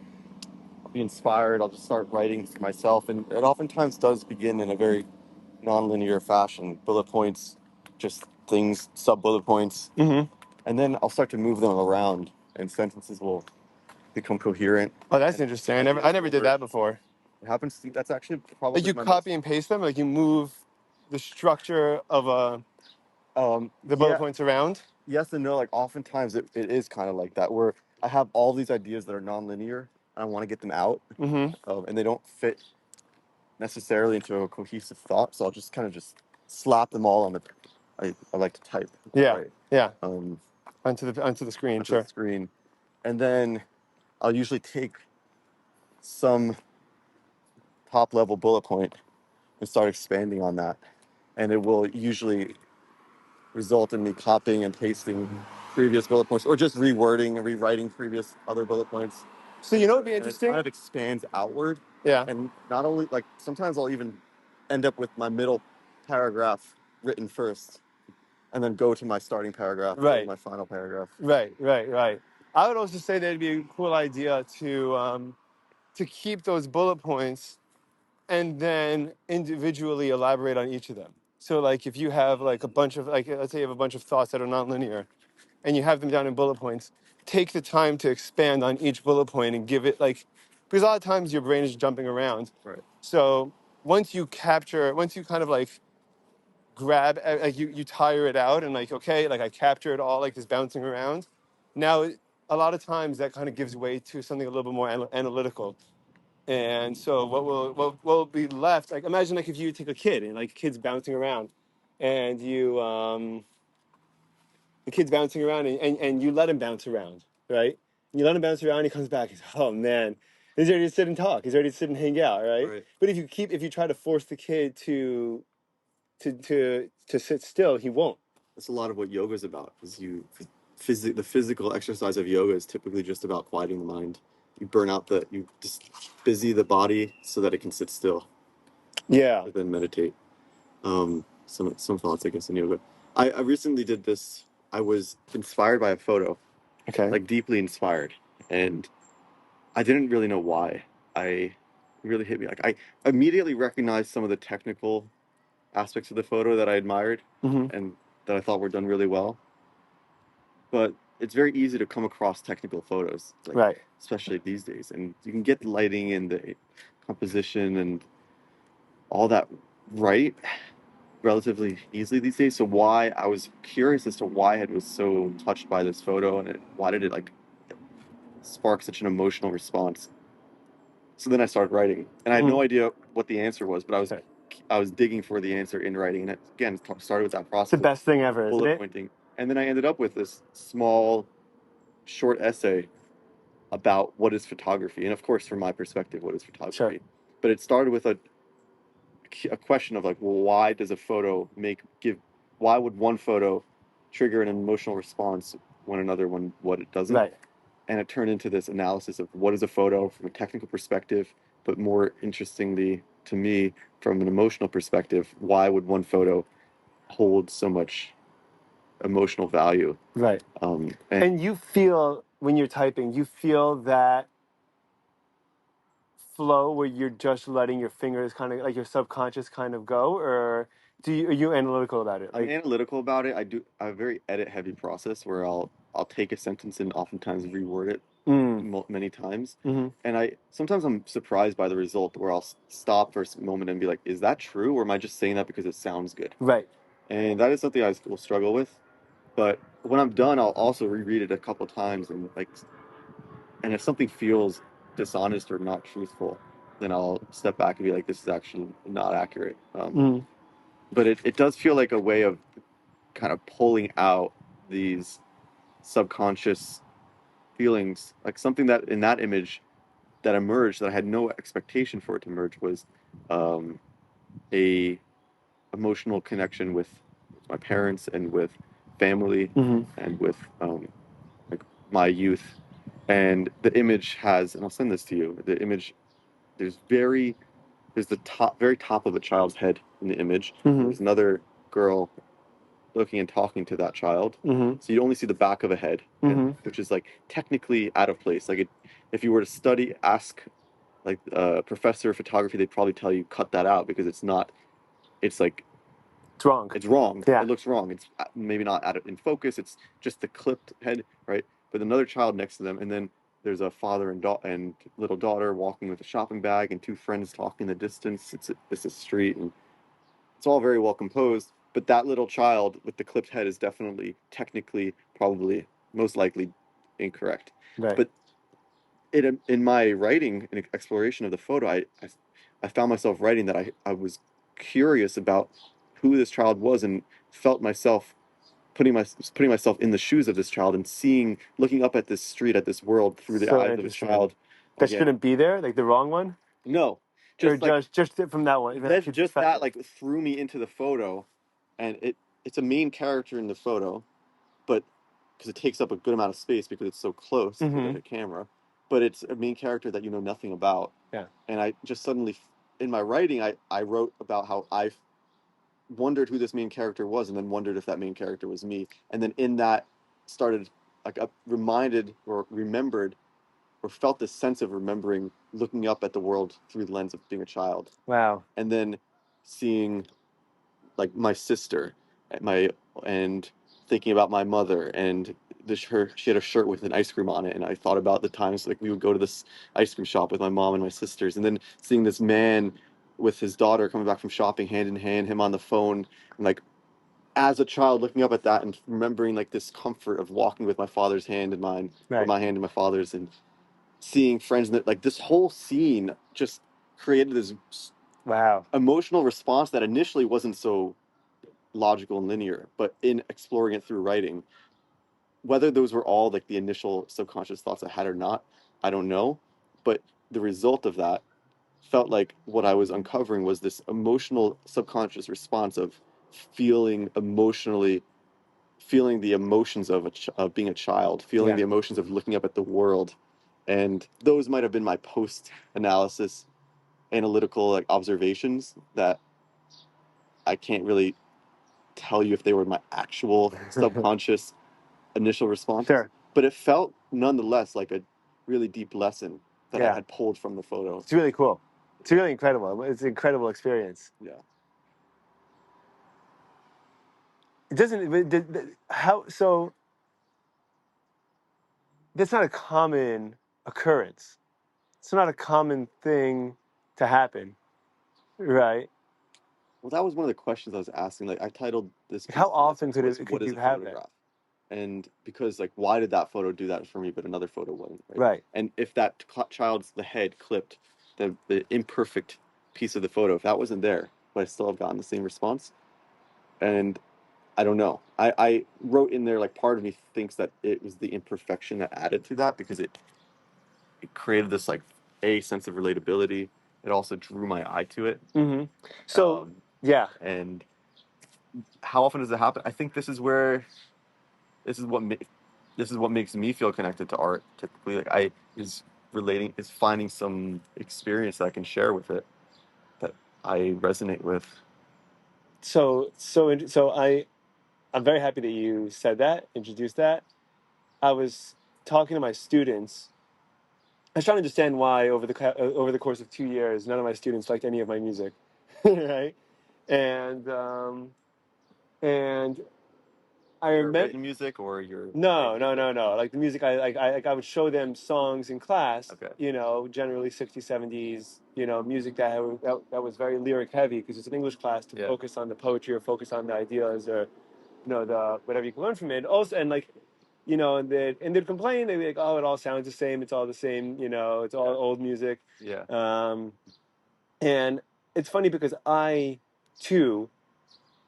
Speaker 2: be inspired. I'll just start writing for myself, and it oftentimes does begin in a very non-linear fashion. Bullet points, just things, sub bullet points,
Speaker 1: Mm-hmm.
Speaker 2: and then I'll start to move them around, and sentences will become coherent.
Speaker 1: Oh, that's interesting. I never did that before.
Speaker 2: It happens. That's actually probably
Speaker 1: Like, you
Speaker 2: my
Speaker 1: copy and paste them, like you move the structure of the bullet
Speaker 2: yeah,
Speaker 1: points around.
Speaker 2: yes and no. Like oftentimes it is kind of like that, where I have all these ideas that are non-linear, and I want to get them out,
Speaker 1: Mm-hmm.
Speaker 2: and they don't fit necessarily into a cohesive thought. So I'll just kind of just slap them all on the. I like to type.
Speaker 1: Yeah.
Speaker 2: Right.
Speaker 1: Yeah.
Speaker 2: Um,
Speaker 1: Onto the screen.
Speaker 2: onto
Speaker 1: Sure.
Speaker 2: the screen, and then I'll usually take some top level bullet point and start expanding on that, and it will usually result in me copying and pasting previous bullet points, or just rewording and rewriting previous other bullet points.
Speaker 1: So you know what would be
Speaker 2: And it
Speaker 1: interesting?
Speaker 2: kind of expands outward.
Speaker 1: Yeah.
Speaker 2: And not only like sometimes I'll even end up with my middle paragraph written first, and then go to my starting paragraph or
Speaker 1: Right.
Speaker 2: my final paragraph.
Speaker 1: Right. I would also say that it'd be a cool idea to keep those bullet points and then individually elaborate on each of them. So like if you have like a bunch of like let's say you have a bunch of thoughts that are nonlinear and you have them down in bullet points, take the time to expand on each bullet point and give it like because a lot of times your brain is jumping around.
Speaker 2: Right.
Speaker 1: So once you kind of like grab like you tire it out and like okay like I capture it all like this bouncing around. Now a lot of times that kind of gives way to something a little bit more analytical. And so what will be left? Like imagine like if you take a kid and like kids bouncing around, and the kid's bouncing around and you let him bounce around, right? And you let him bounce around, he comes back. He's oh man, he's ready to sit and talk. He's ready to sit and hang out, right?
Speaker 2: Right.
Speaker 1: But if you try to force the kid to sit still, he won't.
Speaker 2: That's a lot of what yoga is about. Is the physical exercise of yoga is typically just about quieting the mind. You just busy the body so that it can sit still,
Speaker 1: Yeah.
Speaker 2: and then meditate. Some thoughts, I guess, in yoga. I recently did this. I was inspired by a photo,
Speaker 1: Okay.
Speaker 2: like deeply inspired, and I didn't really know why. It really hit me. Like I immediately recognized some of the technical aspects of the photo that I admired
Speaker 1: Mm-hmm.
Speaker 2: and that I thought were done really well. But it's very easy to come across technical photos, like
Speaker 1: Right.
Speaker 2: especially these days, and you can get the lighting and the composition and all that right relatively easily these days. So why I was curious as to why I was so touched by this photo and why did it like spark such an emotional response. So then I started writing, and I had no idea what the answer was, but
Speaker 1: Okay.
Speaker 2: I was digging for the answer in writing, and it, again started with that
Speaker 1: It's the
Speaker 2: process of
Speaker 1: best thing ever, isn't
Speaker 2: bullet
Speaker 1: it?
Speaker 2: pointing, and then I ended up with this small, short essay about what is photography, and of course, from my perspective, what is photography.
Speaker 1: Sure.
Speaker 2: But it started with a question of like, well, why does a photo why would one photo trigger an emotional response when another one what it doesn't?
Speaker 1: Right.
Speaker 2: And it turned into this analysis of what is a photo from a technical perspective, but more interestingly to me, from an emotional perspective, why would one photo hold so much emotional value?
Speaker 1: Right.
Speaker 2: And
Speaker 1: And you feel when you're typing, you feel that flow where you're just letting your fingers kind of like your subconscious kind of go, or are you analytical about it?
Speaker 2: I'm
Speaker 1: Like,
Speaker 2: analytical about it. I have a very edit heavy process where I'll take a sentence and oftentimes reword it
Speaker 1: mm,
Speaker 2: many times.
Speaker 1: mm-hmm.
Speaker 2: And I sometimes I'm surprised by the result where I'll stop for a moment and be like, is that true, or am I just saying that because it sounds good?
Speaker 1: Right.
Speaker 2: And that is something I will struggle with. But when I'm done, I'll also reread it a couple times and if something feels dishonest or not truthful, then I'll step back and be like, this is actually not accurate.
Speaker 1: Mm,
Speaker 2: But it does feel like a way of kind of pulling out these subconscious feelings, like something that in that image that emerged that I had no expectation for it to emerge was um, a emotional connection with my parents and with family
Speaker 1: mm-hmm.
Speaker 2: and with like my youth. And the image has, and I'll send this to you. The image there's very there's the very top of a child's head in the image.
Speaker 1: Mm-hmm.
Speaker 2: There's another girl looking and talking to that child.
Speaker 1: Mm-hmm.
Speaker 2: So you only see the back of a head,
Speaker 1: Mm-hmm.
Speaker 2: which is like technically out of place. If you were to ask like a professor of photography, they'd probably tell you cut that out because it's not. It's like
Speaker 1: It's wrong.
Speaker 2: it's wrong.
Speaker 1: Yeah.
Speaker 2: It looks wrong. It's maybe not in focus. It's just the clipped head, right? But another child next to them, and then there's a father and little daughter walking with a shopping bag, and two friends talking in the distance. It's a street, and it's all very well composed. But that little child with the clipped head is definitely, technically, probably, most likely, incorrect.
Speaker 1: Right.
Speaker 2: But in my writing and exploration of the photo, I found myself writing that I was curious about who this child was and felt myself putting myself in the shoes of this child and looking up at this street, at this world through the
Speaker 1: So
Speaker 2: eyes of a
Speaker 1: interesting.
Speaker 2: child.
Speaker 1: That
Speaker 2: Again,
Speaker 1: shouldn't be there, like the wrong one,
Speaker 2: no,
Speaker 1: or
Speaker 2: just like
Speaker 1: just from that one. Even
Speaker 2: that, just that like threw me into the photo, and it's a main character in the photo, but because it takes up a good amount of space because it's so close with
Speaker 1: Mm-hmm.
Speaker 2: like a camera, but it's a main character that you know nothing about.
Speaker 1: Yeah.
Speaker 2: And I just suddenly, in my writing, I wrote about how I wondered who this main character was, and then wondered if that main character was me. And then in that started like reminded or remembered or felt this sense of remembering looking up at the world through the lens of being a child,
Speaker 1: Wow.
Speaker 2: and then seeing like my sister, my and thinking about my mother and she had a shirt with an ice cream on it, and I thought about the times like we would go to this ice cream shop with my mom and my sisters, and then seeing this man with his daughter coming back from shopping hand in hand, him on the phone, and like as a child looking up at that and remembering like this comfort of walking with my father's hand in mine or
Speaker 1: Right.
Speaker 2: my hand in my father's, and seeing friends that like this whole scene just created this
Speaker 1: Wow.
Speaker 2: emotional response that initially wasn't so logical and linear, but in exploring it through writing, whether those were all like the initial subconscious thoughts I had or not, I don't know, but the result of that felt like what I was uncovering was this emotional subconscious response of feeling emotionally, feeling the emotions of of being a child, feeling
Speaker 1: Yeah.
Speaker 2: the emotions of looking up at the world. And those might have been my post analysis analytical like observations that I can't really tell you if they were my actual subconscious initial responses,
Speaker 1: Sure.
Speaker 2: but it felt nonetheless like a really deep lesson that I
Speaker 1: Yeah.
Speaker 2: had pulled from the photo.
Speaker 1: It's really cool. It's really incredible. It's an incredible experience.
Speaker 2: Yeah.
Speaker 1: It doesn't. How so? That's not a common occurrence. It's not a common thing to happen, right?
Speaker 2: Well, that was one of the questions I was asking. Like, I titled this
Speaker 1: Like, how
Speaker 2: piece in
Speaker 1: often
Speaker 2: essence was
Speaker 1: could
Speaker 2: "What
Speaker 1: you
Speaker 2: is a
Speaker 1: have that?
Speaker 2: photograph?" And because like, why did that photo do that for me, but another photo wouldn't, right?
Speaker 1: Right.
Speaker 2: And if that child's the head clipped, the imperfect piece of the photo, if that wasn't there, would I still have gotten the same response? And I don't know. I wrote in there like part of me thinks that it was the imperfection that added to that because it created this like a sense of relatability. It also drew my eye to it.
Speaker 1: Mm-hmm. So
Speaker 2: Um,
Speaker 1: yeah.
Speaker 2: and how often does it happen? I think this is what this is what makes me feel connected to art. Typically, like I is finding some experience that I can share with it that I resonate with.
Speaker 1: I'm very happy that you said that, introduced that. I was talking to my students. I was trying to understand why over the course of 2 years, none of my students liked any of my music, right? And and I
Speaker 2: Your
Speaker 1: remember.
Speaker 2: written music or your
Speaker 1: No,
Speaker 2: writing
Speaker 1: no,
Speaker 2: music?
Speaker 1: no, no. Like the music, I would show them songs in class.
Speaker 2: Okay.
Speaker 1: Generally 60s, 70s. Music that was very lyric heavy because it's an English class to
Speaker 2: Yeah.
Speaker 1: focus on the poetry or focus on the ideas or the whatever you can learn from it. Also, and like, and they'd complain. They'd be like, "Oh, it all sounds the same. It's all the same. It's all
Speaker 2: Yeah.
Speaker 1: old music."
Speaker 2: Yeah.
Speaker 1: And it's funny because I too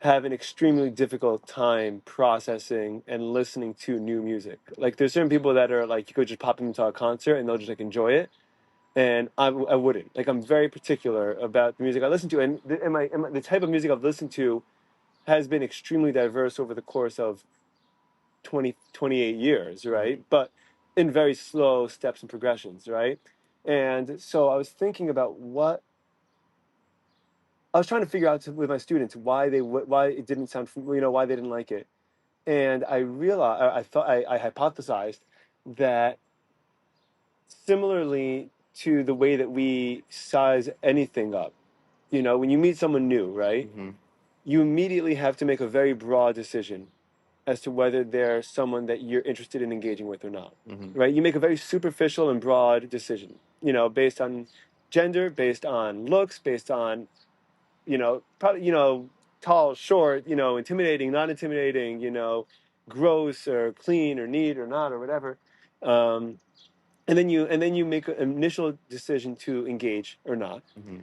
Speaker 1: have an extremely difficult time processing and listening to new music. Like there's certain people that are like you could just pop them into a concert and they'll just like enjoy it, and I wouldn't. Like I'm very particular about the music I listen to, and the type of music I've listened to has been extremely diverse over the course of 28 years, right?
Speaker 2: Mm-hmm.
Speaker 1: But in very slow steps and progressions, right? And so I was thinking about what I was trying to figure out with my students why it didn't sound, why they didn't like it. And I realized, I hypothesized that similarly to the way that we size anything up, when you meet someone new, right,
Speaker 2: Mm-hmm.
Speaker 1: you immediately have to make a very broad decision as to whether they're someone that you're interested in engaging with or not,
Speaker 2: Mm-hmm.
Speaker 1: right? You make a very superficial and broad decision, based on gender, based on looks, based on, probably, tall, short, intimidating, not intimidating, gross or clean or neat or not or whatever. Um, and then you make an initial decision to engage or not.
Speaker 2: Mm-hmm.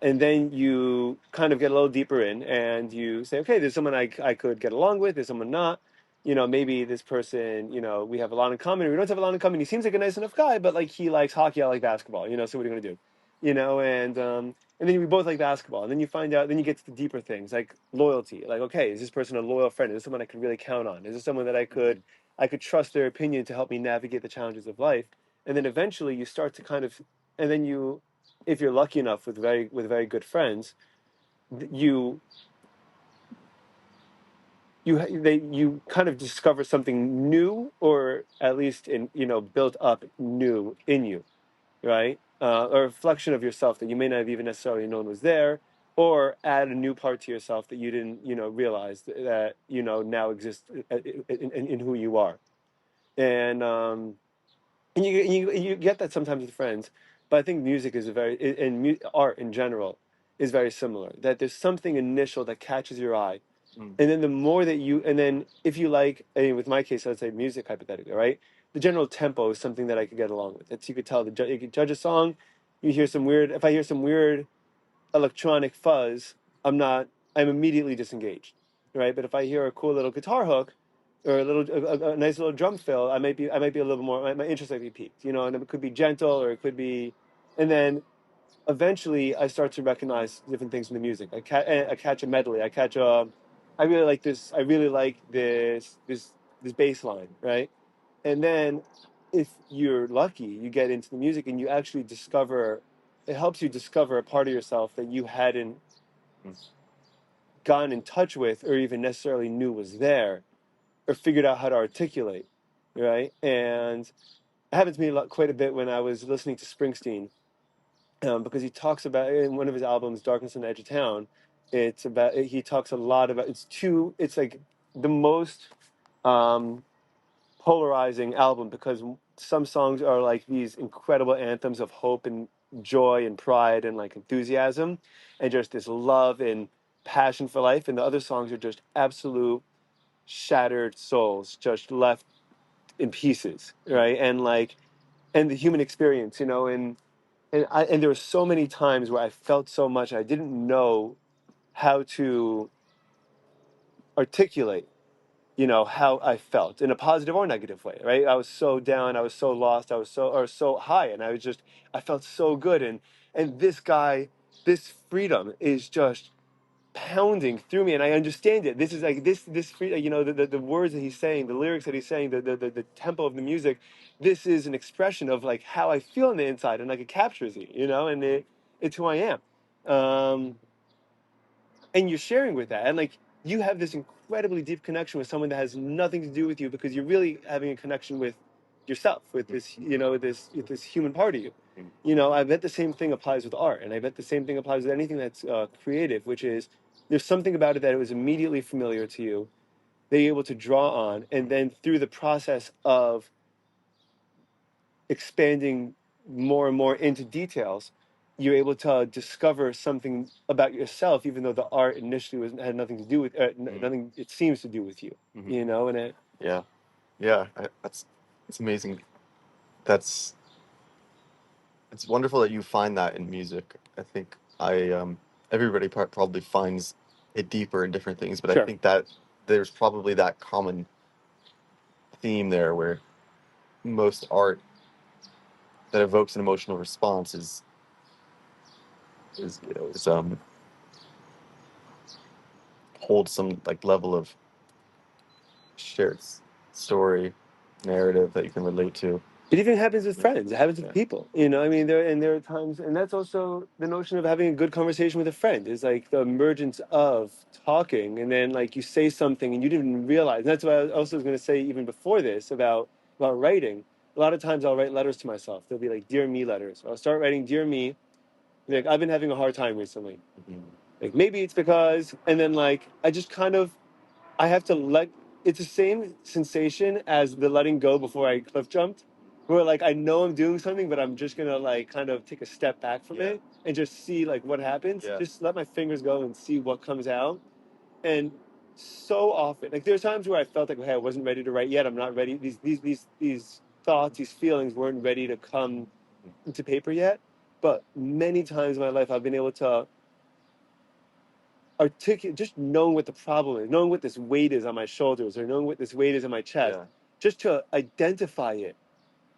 Speaker 1: And then you kind of get a little deeper in and you say, okay, there's someone I could get along with, there's someone not. Maybe this person, we have a lot in common, or we don't have a lot in common. He seems like a nice enough guy, but like he likes hockey, I like basketball, so what are you gonna do? And then we both like basketball. And then you find out, then you get to the deeper things like loyalty. Like, okay, is this person a loyal friend? Is this someone I could really count on? Is this someone that I
Speaker 2: Mm-hmm.
Speaker 1: could I could trust their opinion to help me navigate the challenges of life. And then eventually you start to kind of, and then you, if you're lucky enough with very good friends, you you kind of discover something new, or at least in built up new in you, right? A reflection of yourself that you may not have even necessarily known was there, or add a new part to yourself that you didn't realize that now exists in who you are. And you get that sometimes with friends, but I think music is a very and art in general is very similar. That there's something initial that catches your eye, and then the more that and then if you like, I mean, with my case, I'd say music hypothetically, right? The general tempo is something that I could get along with. It's, you could tell you could judge a song. You hear some weird. If I hear some weird electronic fuzz, I'm immediately disengaged, right? But if I hear a cool little guitar hook or a nice little drum fill, I might be a little more, my interest might be piqued, and it could be gentle or it could be, and then eventually I start to recognize different things in the music. I catch a medley. I really like this. I really like this bass line, right? And then if you're lucky, you get into the music and you actually discover, it helps you discover a part of yourself that you hadn't gotten in touch with or even necessarily knew was there or figured out how to articulate, right? And it happened to me quite a bit when I was listening to Springsteen, because he talks about in one of his albums, Darkness on the Edge of Town. He talks a lot about, it's like the most um, polarizing album, because some songs are like these incredible anthems of hope and joy and pride and like enthusiasm and just this love and passion for life, and the other songs are just absolute shattered souls just left in pieces, right? And the human experience, and there were so many times where I felt so much I didn't know how to articulate, how I felt in a positive or negative way, right? I was so down, I was so lost, so high, and I felt so good, and this freedom is just pounding through me, and I understand it. This is like this freedom, the words that he's saying, the lyrics that he's saying, the tempo of the music. This is an expression of like how I feel on the inside, and like it captures you, and it's who I am. Um, and you're sharing with that, and like you have this incredibly deep connection with someone that has nothing to do with you, because you're really having a connection with yourself, with this with this human part of you. I bet the same thing applies with art, and I bet the same thing applies with anything that's creative, which is there's something about it that it was immediately familiar to you that you're able to draw on, and then through the process of expanding more and more into details, you're able to discover something about yourself, even though the art initially had nothing to do with nothing. It seems to do with you, and it.
Speaker 2: Yeah, yeah, it's amazing. That's it's wonderful that you find that in music. I think everybody probably finds it deeper in different things, but I
Speaker 1: Sure.
Speaker 2: think that there's probably that common theme there where most art that evokes an emotional response is holds some like level of shared story narrative that you can relate to.
Speaker 1: It even happens with friends. It happens with people. I mean, there are times, and that's also the notion of having a good conversation with a friend is like the emergence of talking, and then like you say something and you didn't even realize. And that's what I also was going to say even before this about writing. A lot of times I'll write letters to myself. They'll be like "Dear Me" letters. I'll start writing "Dear Me." Like I've been having a hard time recently. Like maybe it's because, and then like I just kind of I have to it's the same sensation as the letting go before I cliff jumped, where like I know I'm doing something, but I'm just gonna like kind of take a step back from it and just see like what happens.
Speaker 2: Yeah.
Speaker 1: Just let my fingers go and see what comes out. And so often, like there's times where I felt like, okay, I wasn't ready to write yet. I'm not ready. These thoughts, these feelings weren't ready to come into paper yet. But many times in my life, I've been able to articulate, just knowing what the problem is, knowing what this weight is on my shoulders, or knowing what this weight is on my chest, just to identify it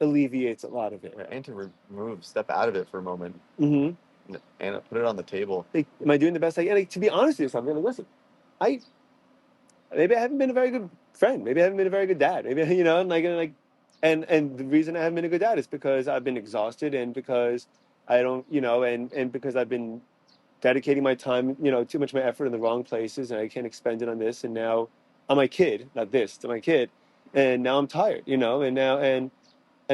Speaker 1: alleviates a lot of it.
Speaker 2: Yeah, and to step out of it for a moment, and put it on the table.
Speaker 1: Like, am I doing the best I can? Like, to be honest with you, something like, listen, I maybe I haven't been a very good friend. Maybe I haven't been a very good dad. Maybe and the reason I haven't been a good dad is because I've been exhausted and because I don't, and because I've been dedicating my time, too much of my effort in the wrong places, and I can't expend it on this. And now on my kid, not this, to my kid, and now I'm tired, and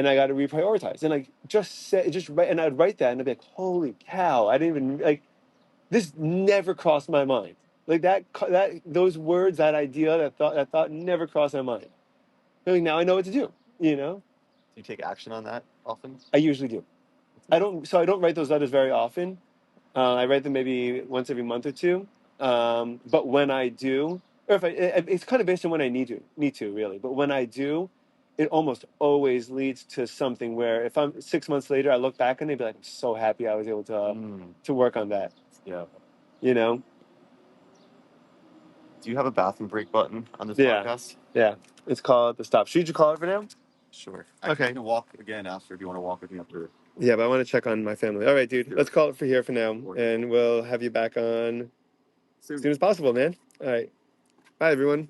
Speaker 1: I got to reprioritize. And like just write, and I'd write that, and I'd be like, holy cow, I didn't even like this. Never crossed my mind. Like those words, that idea, that thought never crossed my mind. Like now I know what to do.
Speaker 2: Do you take action on that often?
Speaker 1: I usually do. I don't write those letters very often. I write them maybe once every month or two. But when I do, or if it's kind of based on when I need to really. But when I do, it almost always leads to something where if I'm 6 months later, I look back and they'd be like, I'm so happy I was able to work on that.
Speaker 2: Yeah.
Speaker 1: You know?
Speaker 2: Do you have a bathroom break button on this
Speaker 1: Yeah.
Speaker 2: podcast?
Speaker 1: Yeah. It's called the stop. Should you call it for now?
Speaker 2: Sure.
Speaker 1: Okay.
Speaker 2: can walk again after if you want to walk with me up there.
Speaker 1: Yeah, but I want to check on my family. All right, dude.
Speaker 2: Sure.
Speaker 1: Let's call it for here for now,
Speaker 2: Okay.
Speaker 1: and we'll have you back on
Speaker 2: Soon.
Speaker 1: as soon as possible, man. All right. Bye, everyone.